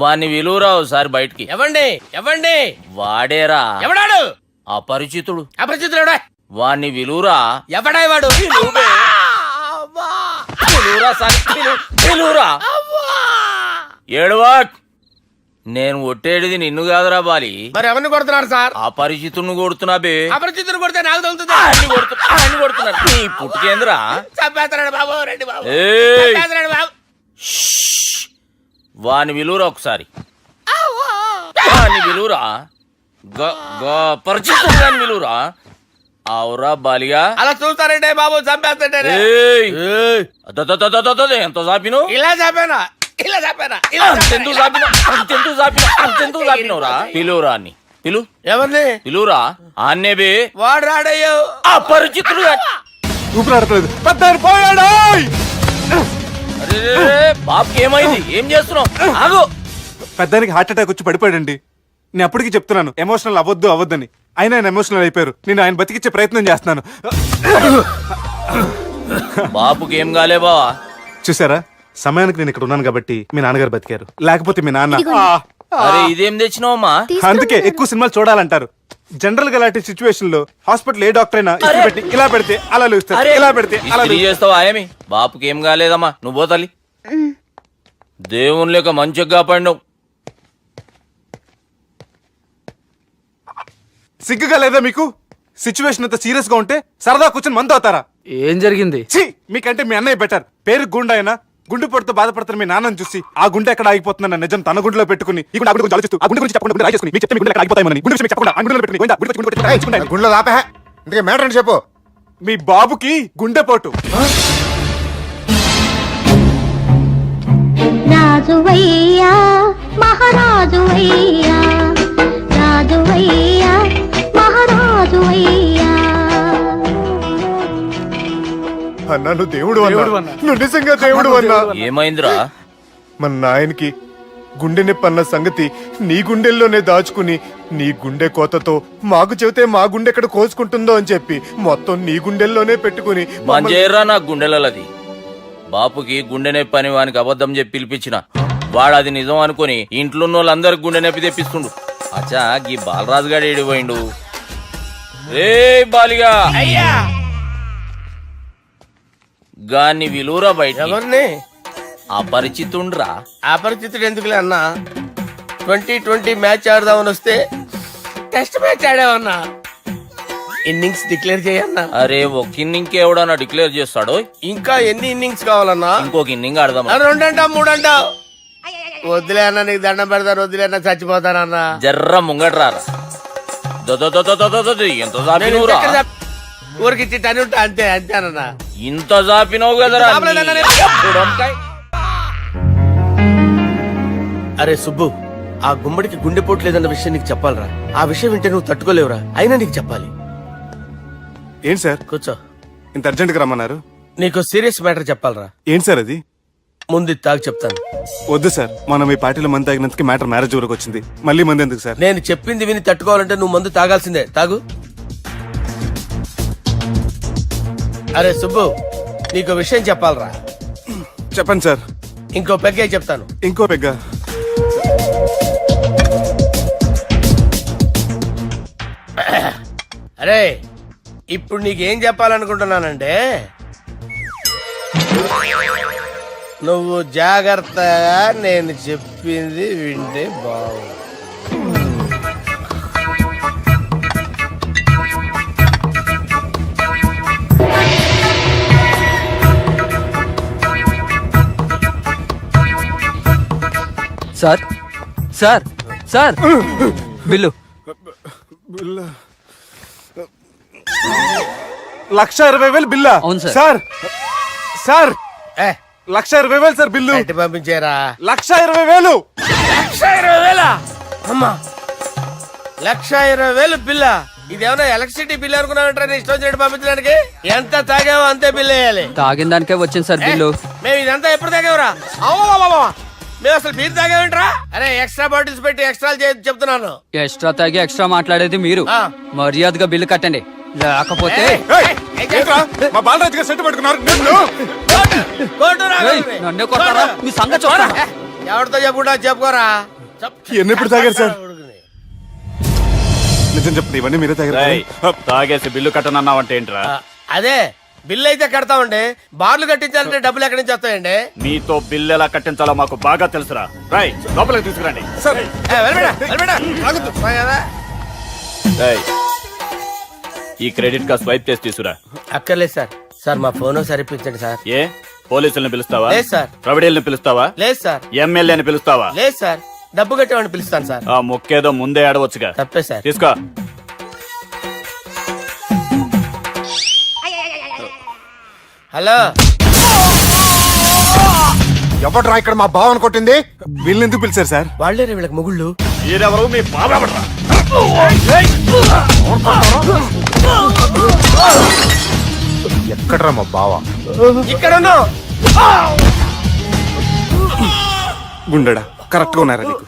వాణ్ణి విలువరా ఒకసారి బయటికి. ఎవండి ఎవండి? వాడేరా. ఎవడాడు? అపరిచితుడు. అపరిచితుడు? వాణ్ణి విలువరా. ఎవడా వాడు? ఏడవా, నేను కొట్టేది నిన్ను కాదురా బాలి. మరి ఎవరిని కొడుతున్నారు సార్? అపరిచితుడిని కొడుతున్నా బే. అపరిచితుడు కొడితే నాకు తగులుతుంది. అన్ని కొడుతున్నా. నీ పుట్టుకేంద్రా? చంపేస్తున్నాడు బాబు, రండి బాబు. ఏయ్! చంపేస్తున్నాడు బాబు. వాని విలువరా ఒకసారి. వాని విలువరా. పరిచితుడు అని పిలువురా. అవురా బాలిగా. అలా చూస్తారంటే బాబు చంపేస్తాంటే ఎంత చాపిను ఇలా చంపానా ఇలా చంపానా అంతెందుకు చాపిన అంతెందుకు చాపిన అంతెందుకు చాపినవురా. పిలువురా అని పిలు ఎవరిని పిలువురా. ఆన్నేబే వాడు రాడయ్యో. అపరిచితుడు. ఊపిరాడట్లేదు పెద్ద పోయాడు. అరే బాబుకి ఏమైంది? ఏం చేస్తున్నావు? ఆగు. పెద్దానికి హార్ట్ అటాక్ వచ్చి పడిపోయాడండి. నేను అప్పటికి చెప్తున్నాను ఎమోషనల్ అవ్వద్దని. అయినా ఆయన ఎమోషనల్ అయిపోయారు. నేను ఆయన బతికిచ్చే ప్రయత్నం చేస్తున్నాను. బాబుకి ఏం కాలే బావా? చూసారా, సమయానికి నేను ఇక్కడ ఉన్నాను కాబట్టి మీ నాన్నగారు బతికారు. లేకపోతే మీ నాన్న అరే ఇదేం తెచ్చినావమ్మా? అందుకే ఎక్కువ సినిమాలు చూడాలంటారు. జనరల్ గా అలాంటి సిచ్యువేషన్ లో హాస్పిటల్ ఏ డాక్టర్ అయినా ఇట్లా పెట్టి ఇలా పెడితే అలా లేస్తారు, ఇలా పెడితే అలా ఇస్త్రీ చేస్తావా ఏమి? బాపుకి ఏం కాలేదమ్మా, నువ్వు పోతల్లి. దేవుని లేక మంచిగా కాపాడినావు. సిగ్గుగా లేదా మీకు? సిచ్యువేషన్ అంత సీరియస్ గా ఉంటే సరదా కూర్చొని మందు అవుతారా? ఏం జరిగింది? ఛీ, మీకంటే మీ అన్నయ్య బెటర్. పేరు గుండె అయినా గుండె పొడితో బాధపడుతున్న మీ నాన్నని చూసి ఆ గుండె ఎక్కడ ఆగిపోతుందన్న నిజం తన గుండెలో పెట్టుకుని ఈ గుండె గురించి ఆలోచిస్తూ ఆ గుండె గురించి చెప్పకుండా రాజేసుకుని మీకు చెప్తే మీ గుండె ఎక్కడ ఆగిపోతాయని గుండె విషయం చెప్పకుండా ఆ గుండెలో పెట్టుకుని గుండెలో ఆపే ఇంతకీ మ్యాటర్ అని చెప్పు. మీ బాబుకి గుండెపోటు. రాజువయ్యా మహారాజువయ్యా రాజువయ్యా మహారాజువయ్యా. అన్నా నువ్వు దేవుడు అన్నా, నువ్వు నిజంగా దేవుడు అన్నా. ఏమైందిరా? మన నాయనకి గుండె నొప్పి అన్న సంగతి నీ గుండెల్లోనే దాచుకుని నీ గుండె కోతతో మాకు చెబితే మా గుండె ఎక్కడ కోసుకుంటుందో అని చెప్పి మొత్తం నీ గుండెల్లోనే పెట్టుకుని మంజేరా నా గుండెలది. బాపుకి గుండె నొప్పి అని వానికి అబద్ధం చెప్పి పిలిపించిన వాడు అది నిజం అనుకుని ఇంట్లో ఉన్న వాళ్ళందరికి గుండె నొప్పి తెప్పిస్తుండు. అచ్చా గీ బాలరాజు గారు ఏడిపోయిండు. ఏ బాలిగా అయ్యా గాన్ని విలువరా బయట. ఎవరిని? అపరిచితుండ్రా. అపరిచితుడు ఎందుకులే అన్నా. 2020 మ్యాచ్ ఆడదామని వస్తే టెస్ట్ మ్యాచ్ ఆడామన్నా. ఇన్నింగ్స్ డిక్లేర్ చేయన్నా. అరే ఒక ఇన్నింగ్ ఎవడన్నా డిక్లేర్ చేస్తాడు? ఇంకా ఎన్ని ఇన్నింగ్స్ కావాలన్నా? ఇంకొక ఇన్నింగ్ ఆడదాం. 2 అంటావు 3 అంటావు. వద్దులే అన్న, నీకు దండం పెడతాను. వద్దులే అన్న, చచ్చిపోతానన్నా. జర్ర ముంగట్రా. ఎంత జాపినవురా? ఊరికి ఇచ్చి టని ఉంటా అంతే అంతేనన్నా. ఇంత జాపినవు కదరా. అరే సుబ్బు, ఆ గుమ్మడికి గుండెపోటు లేదన్న విషయం నీకు చెప్పాలరా. ఆ విషయం వింటే నువ్వు తట్టుకోలేవురా. అయినా నీకు చెప్పాలి. ఏంటి సార్ కూర్చో. ఇంత అర్జెంట్ గా రమ్మన్నారు? నీకు సీరియస్ మ్యాటర్ చెప్పాలరా. ఏంటి సార్ అది? ముందు తాగు చెప్తాను. వద్దు సార్, మనం ఈ పార్టీలో మంది తాగినందుకు మ్యాటర్ మ్యారేజ్ వరకు వచ్చింది. మళ్ళీ మంది ఎందుకు సార్? నేను చెప్పింది విని తట్టుకోవాలంటే నువ్వు మందు తాగాల్సిందే. తాగు. అరే సుబ్బు, నీకు విషయం చెప్పాలరా. చెప్పండి సార్. ఇంకో పెగ్గే చెప్తాను. ఇంకో పెగ్గా? అరే ఇప్పుడు నీకేం చెప్పాలనుకుంటున్నానంటే, నువ్వు జాగ్రత్తగా నేను చెప్పింది వింటే బాగుంది. Sir sir sir bill. 1,20,000 బిల్లా? అవును సార్. సార్ సార్ ఏ 1,20,000 సార్ బిల్లు. ఎట్టి పంపించారా? 1,20,000. 1,20,000 అమ్మా, 1,20,000 బిల్లా? ఇదేమన్నా ఎలక్ట్రిసిటీ బిల్ అనుకున్నామంటారా? నీ ఇష్టం వచ్చినట్టు పంపించడానికి. ఎంత తాగావో అంతే బిల్ వేయాలి. తాగిన దానికే వచ్చింది సార్ బిల్లు. మేము ఇదంతా ఎప్పుడు తాగేవరా? మేము అసలు బీర్ తాగేమంటారా? అరే ఎక్స్ట్రా బాటిల్స్ పెట్టి ఎక్స్ట్రా చెప్తున్నాను. ఎక్స్ట్రా తాగి ఎక్స్ట్రా మాట్లాడేది మీరు. ఆ. మర్యాదగా బిల్లు కట్టండి, లేకపోతే ఏంట్రా, మా బాలరాజు గారు సెట్ పెట్టుకున్నారు. ఏయ్, నన్నే కొడతారా? మీ సంగతి చూస్తాను. ఎవరితో చెప్పుకుంటా చెప్పుకోరా. ఎన్నెప్పుడు తాగారు సార్? నిజం చెప్తే ఇవన్నీ మీరే తాగారు. తాగేసి బిల్లు కట్టనన్నావంటే ఏంట్రా? అదే బిల్లు అయితే కడతామండి. బార్లు కట్టించాలంటే డబ్బులు ఎక్కడి నుంచి వస్తాయండి? మీతో బిల్లు ఎలా కట్టించాలో మాకు బాగా తెలుసురా. రై లోపలికి తీసుకురండి. ఈ క్రెడిట్ కార్డ్ స్వైప్ చేసి తీసుకురా. అక్కర్లేదు సార్. సార్ మా ఫోన్ సరిపించండి సార్. ఏ పోలీసుల్ని పిలుస్తావా? లేదు సార్. ప్రొవిడీల్ని పిలుస్తావా? లేదు సార్. ఎమ్మెల్యేని పిలుస్తావా? లేదు సార్. డబ్బు కట్టేవాడిని పిలుస్తాను సార్. ఆ మొక్కేదో ముందే ఆడవచ్చుగా. తప్పే సార్. తీసుకో. హలో, ఎవడ్రా ఇక్కడ మా బావని కొట్టింది? వీళ్ళని ఎందుకు పిలిచారు సార్? వాళ్ళేరే వీళ్ళకి మొగుళ్ళు. మీరెవరు? మీ బాబా ఎవడ్రా? ఎక్కడ్రా మా బావ? ఇక్కడ ఉన్నావు. గుండెడా కరెక్ట్ గా ఉన్నారా నీకు?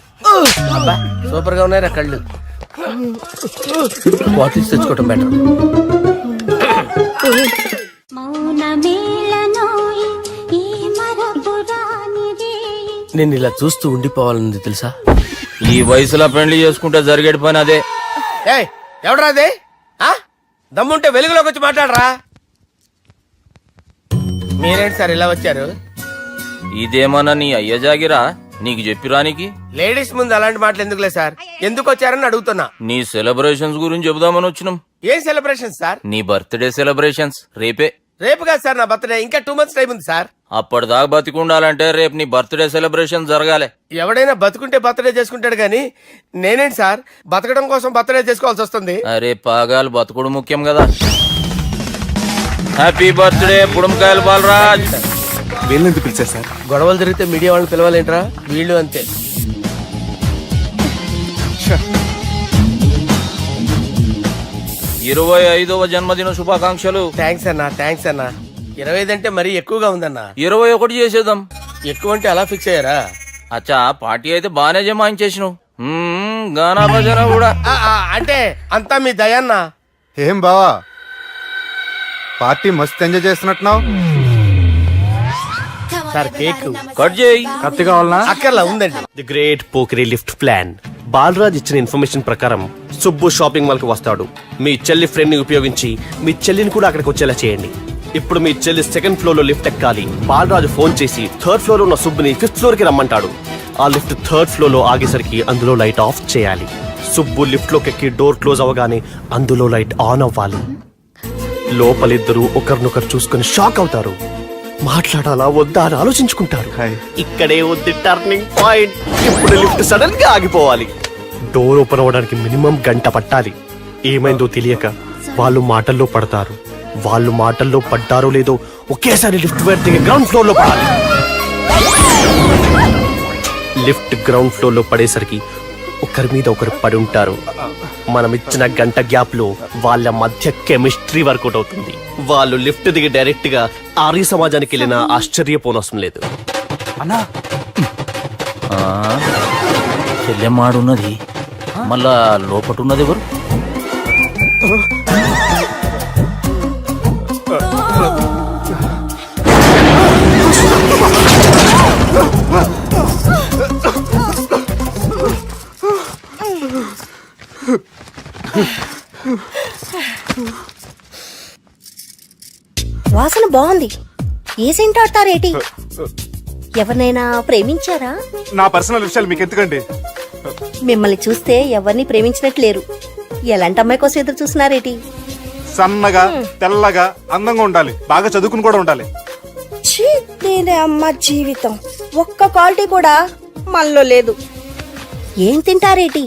అబ్బా సూపర్ గా ఉన్నాయిరా కళ్ళు. బాటిల్స్ తెచ్చుకోవటం బెటర్. నేను ఇలా చూస్తూ ఉండిపోవాలన్నది తెలుసా? ఈ వయసులో పెళ్లి చేసుకుంటే జరిగేటి పని అదే. ఏయ్ ఎవడరా అదే? దమ్ముంటే వెలుగులోకి వచ్చి మాట్లాడరా. మీరేంటి సార్ ఇలా వచ్చారు? ఇదేమన్నా నీ అయ్య జాగిరా నీకు చెప్పిరానికి? లేడీస్ ముందు అలాంటి మాటలు ఎందుకులే సార్, ఎందుకు వచ్చారని అడుగుతున్నా. నీ సెలబ్రేషన్స్ గురించి చెబుదామని వచ్చినాం. ఏం సెలబ్రేషన్ సార్? నీ బర్త్డే సెలబ్రేషన్స్ రేపే. రేపు కాదు సార్ నా బర్త్డే, ఇంకా 2 months టైం ఉంది సార్. అప్పటిదాకా బతికుండాలంటే రేపు నీ బర్త్డే సెలబ్రేషన్ జరగాలి. ఎవడైనా బతుకుంటే బర్త్డే చేసుకుంటాడు కానీ నేనేంటి సార్ బతకడం కోసం బర్త్డే చేసుకోవాల్సి వస్తుంది? అరే పాగాలు బతుకుడు ముఖ్యం కదా. హ్యాపీ బర్త్డే పుడుమకాయలు బాలరాజ్. వీళ్ళని ఎందుకు పిలిచారు సార్? గొడవలు జరిగితే మీడియా వాళ్ళని పిలవాలేంట్రా? వీళ్ళు అంతే. 25వ జన్మదిన శుభాకాంక్షలు. థ్యాంక్స్ అన్నా, థ్యాంక్స్ అన్నా. 25 అంటే మరీ ఎక్కువగా ఉందన్నా. 21 చేసేద్దాం. ఎక్కువ అంటే అలా ఫిక్స్ అయ్యారా? అచ్చా పార్టీ అయితే బానే జమాయించేసినావు. గానా భజన కూడా. అంటే అంతా మీ దయన్నా. ఏం బావా పార్టీ మస్తు ఎంజాయ్ చేస్తున్నట్టున్నావు. సార్ కేక్ కట్ చేయి. కత్తి కావాలనా? అక్కర్లా ఉందండి. ది గ్రేట్ పోకరీ లిఫ్ట్ ప్లాన్. బాలరాజ్ ఇచ్చిన ఇన్ఫర్మేషన్ ప్రకారం సుబ్బు షాపింగ్ మాల్ కి వస్తాడు. మీ చెల్లి ఫ్రెండ్ ని ఉపయోగించి మీ చెల్లిని కూడా అక్కడికి వచ్చేలా చేయండి. ఇప్పుడు మీ చెల్లి 2nd ఫ్లోర్ లో లిఫ్ట్ ఎక్కాలి. బాలరాజు ఫోన్ చేసి 3rd ఫ్లోర్ లో ఉన్న సుబ్బుని 5th ఫ్లోర్ కి రమ్మంటాడు. ఆ లిఫ్ట్ 3rd ఫ్లోర్ లో ఆగేసరికి అందులో లైట్ ఆఫ్ చేయాలి. సుబ్బు లిఫ్ట్ లోకి ఎక్కి డోర్ క్లోజ్ అవ్వగానే అందులో లైట్ ఆన్ అవ్వాలి. లోపలిద్దరూ ఒకరినొకరు చూసుకుని షాక్ అవుతారు. మాట్లాడాలా వద్దా అని ఆలోచించుకుంటారు. ఇక్కడే ఉంది టర్నింగ్ పాయింట్. ఇప్పుడు లిఫ్ట్ సడన్ గా ఆగిపోవాలి. డోర్ ఓపెన్ అవ్వడానికి మినిమం గంట పట్టాలి. ఏమైందో తెలియక వాళ్ళు మాటల్లో పడతారు. వాళ్ళు మాటల్లో పడ్డారో లేదో ఒకేసారి లిఫ్ట్ వైర్ దిగి గ్రౌండ్ ఫ్లోర్ లో పడాలి. లిఫ్ట్ గ్రౌండ్ ఫ్లోర్ లో పడేసరికి ఒకరి మీద ఒకరు పడి ఉంటారు. మనం ఇచ్చిన గంట గ్యాప్ లో వాళ్ళ మధ్య కెమిస్ట్రీ వర్కౌట్ అవుతుంది. వాళ్ళు లిఫ్ట్ దిగి డైరెక్ట్ గా ఆర్య సమాజానికి వెళ్ళినా ఆశ్చర్యపోనవసరం లేదు. అన్నా చెల్లెమ్మాడున్నది మళ్ళా లోపటున్నది ఎవరు? వాసన బాగుంది. ఏ సెంట్ ఆడతారేటి? ఎవరినైనా ప్రేమించారా? నా పర్సనల్ విషయాలు మీకు ఎందుకండి? మిమ్మల్ని చూస్తే ఎవరిని ప్రేమించినట్లేరు. ఎలాంటి అమ్మాయి కోసం ఎదురు చూస్తున్నారేటి? సన్నగా తెల్లగా అందంగా ఉండాలి, బాగా చదువుకుని కూడా ఉండాలి. ఛీ, నేనే అమ్మ జీవితం ఒక్క క్వాలిటీ కూడా మనలో లేదు. ఏం తింటారేటి?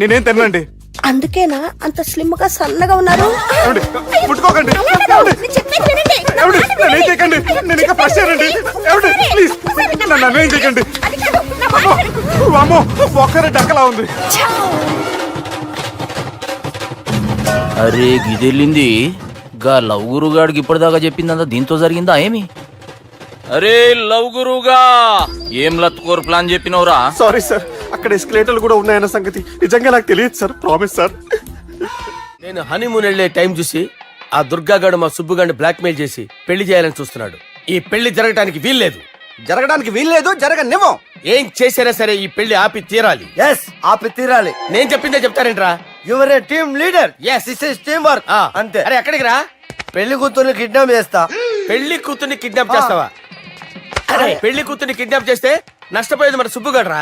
నేనేం తినండి. అందుకేనా అంత స్లిమ్ గా సన్నగా ఉన్నారు? ముట్టుకోకండి. నన్నేం చేయకండి. నేను ఇంకా ఫ్రెష్ అయ్యానండి. ప్లీజ్ నన్నేం చేయకండి. అమ్మో ఒక్కరే డక్కలా ఉంది. అరే గిదెళ్ళింది గా లవ్ గురుగాడికి ఇప్పటిదాకా చెప్పిందంతా దీంతో జరిగిందా ఏమి? అరే లవ్ గురుగా ఏం లత్కోర్ ప్లాన్ చెప్పినవురా? సారీ సార్, అక్కడ ఎస్కలేటర్లు కూడా ఉన్నాయన్న సంగతి నిజంగా నాకు తెలియదు సార్. Promise sir. నేను హనీమూన్ వెళ్లే టైం చూసి ఆ దుర్గాగాడు మా సుబ్బుగాడిని బ్లాక్మెయిల్ చేసి పెళ్లి చేయాలని చూస్తున్నాడు. ఈ పెళ్లి జరగడానికి వీల్లేదు. జరగడానికి వీల్లేదు, జరగనివ్వం. ఏం చేసినా సరే ఈ పెళ్లి ఆపి తీరాలి. ఆపి తీరాలి. నేను చెప్పిందే చెప్తారేంట్రా? Your a team leader. This is team work. అంతే. అరే ఎక్కడికి రా? పెళ్లి కూతుర్ని కిడ్నాప్ చేస్తా. పెళ్లి కూతుర్ని కిడ్నాప్ చేస్తావా? అరే పెళ్లి కూతుర్ని కిడ్నాప్ చేస్తే నష్టపోయేది మన సుబ్బుగాడ్రా.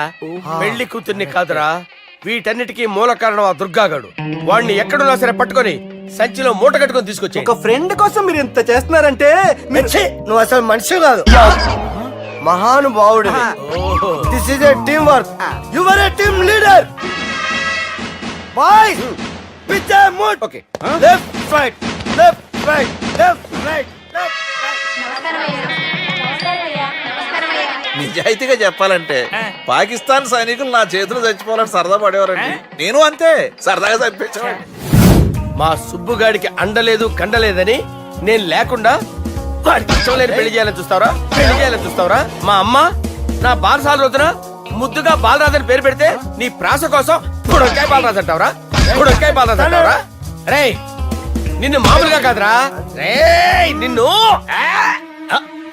పెళ్లి కూతుర్ని కాదురా, వీటన్నిటికీ మూల కారణం ఆ దుర్గాగాడు. వాడిని ఎక్కడున్నా సరే పట్టుకొని సంచిలో మూట కట్టుకొని తీసుకొచ్చి. ఒక ఫ్రెండ్ కోసం మీరు ఇంత చేస్తున్నారంటే నువ్వు అసలు మనిషి కాదు. మహానుభావుడు this is a team work you are a team leader boy pitch mood okay left right left right left right నిజాయితీగా చెప్పాలంటే పాకిస్తాన్ సైనికులు నా చేతులు చచ్చిపోవాలని సరదా పడేవారండి. నేను అంతే సరదాగా చనిపించేవాడిని. మా సుబ్బుగాడికి అండలేదు కండలేదని నేను లేకుండా వాడికి ఇష్టం లేని పెళ్లి చేయాలని చూస్తావరా పెళ్లి చేయాలని చూస్తావరా మా అమ్మ నా బాలసాల రోజున ముద్దుగా బాలరాజు అని పేరు పెడితే నీ ప్రాస కోసం గుడొక్కాయ బాలరాజు అంటావరా గుడొక్కాయ బాలరాజు అంటావరా రే నిన్ను మామూలుగా కాదురా రే నిన్ను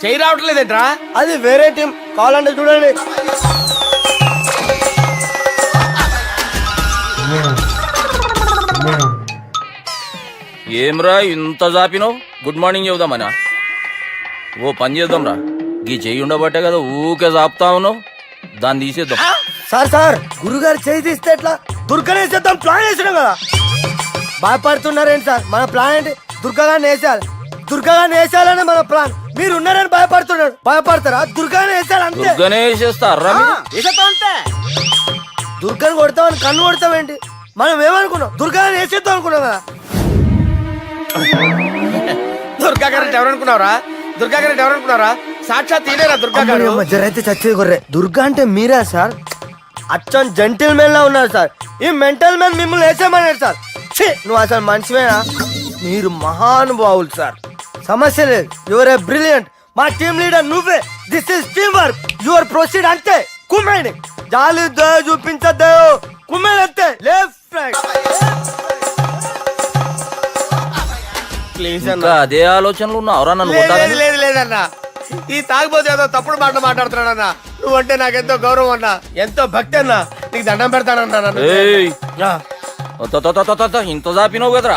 చేయి రావట్లేదేంట్రా అది వేరే టీం కావాలంటే చూడండి ఏమ్రా ఇంత జాపినావు? Good morning చెబుదామనా? ఓ పని చేద్దాంరా, గీ చెయ్యి ఉండబట్టే కదా ఊకే జాపుతా ఉన్నావు, దాన్ని తీసేద్దాం. సార్ గురుగారు చేయి తీస్తే ఎట్లా దుర్గనేసేద్దాం ప్లాన్ వేసినాం కదా భయపడుతున్నారేంటి సార్ మన ప్లాన్ ఏంటి దుర్గాన్ని వేసేయాలి దుర్గాన్ని వేసేయాలని మన ప్లాన్ మీరు ఉన్నారని భయపడుతున్నాడు భయపడతారా దుర్గాన్ని వేసేయాలి అంతే దుర్గనే వేసేస్తారా? అంతే దుర్గాన్ని కొడతామని కన్ను కొడతామేంటి మనం ఏమనుకున్నాం దుర్గాన్ని వేసేద్దాం అనుకున్నాం కదా దుర్గా గారు ఎవరనుకున్నారా దుర్గా గారు ఎవరనుకున్నారా సాక్షాత్ తీరేరా దుర్గా గారు జరైతే చచ్చే గొర్రె దుర్గా అంటే మీరా సార్ అచ్చం జెంటిల్ మెన్ లా ఉన్నారు సార్ ఈ మెంటల్ మెన్ మిమ్మల్ని వేసేమన్నారు సార్ ఛీ, నువ్వు అసలు మనిషివేనా మీరు మహానుభావులు సార్ సమస్య లేదు యువర్ ఏ బ్రిలియంట్ మా టీమ్ లీడర్ నువ్వే this is team work your proceed అంతే కుమ్మేయండి జాలి చూపించద్దు కుమ్మేది అంతే లెఫ్ట్ రైట్ ఇంకా అదే ఆలోచనలు ఉన్నావురా నన్ను లేదు కొట్టాలని? లేదు లేదన్నా ఈ తాగిపోతే ఏదో తప్పుడు మాట మాట్లాడుతున్నాడన్నా నువ్వంటే నాకెంతో గౌరవం అన్నా ఎంతో భక్తి అన్నా నీకు దండం పెడతానన్నా ఏయ్, ఇంత జాపినావు కదరా?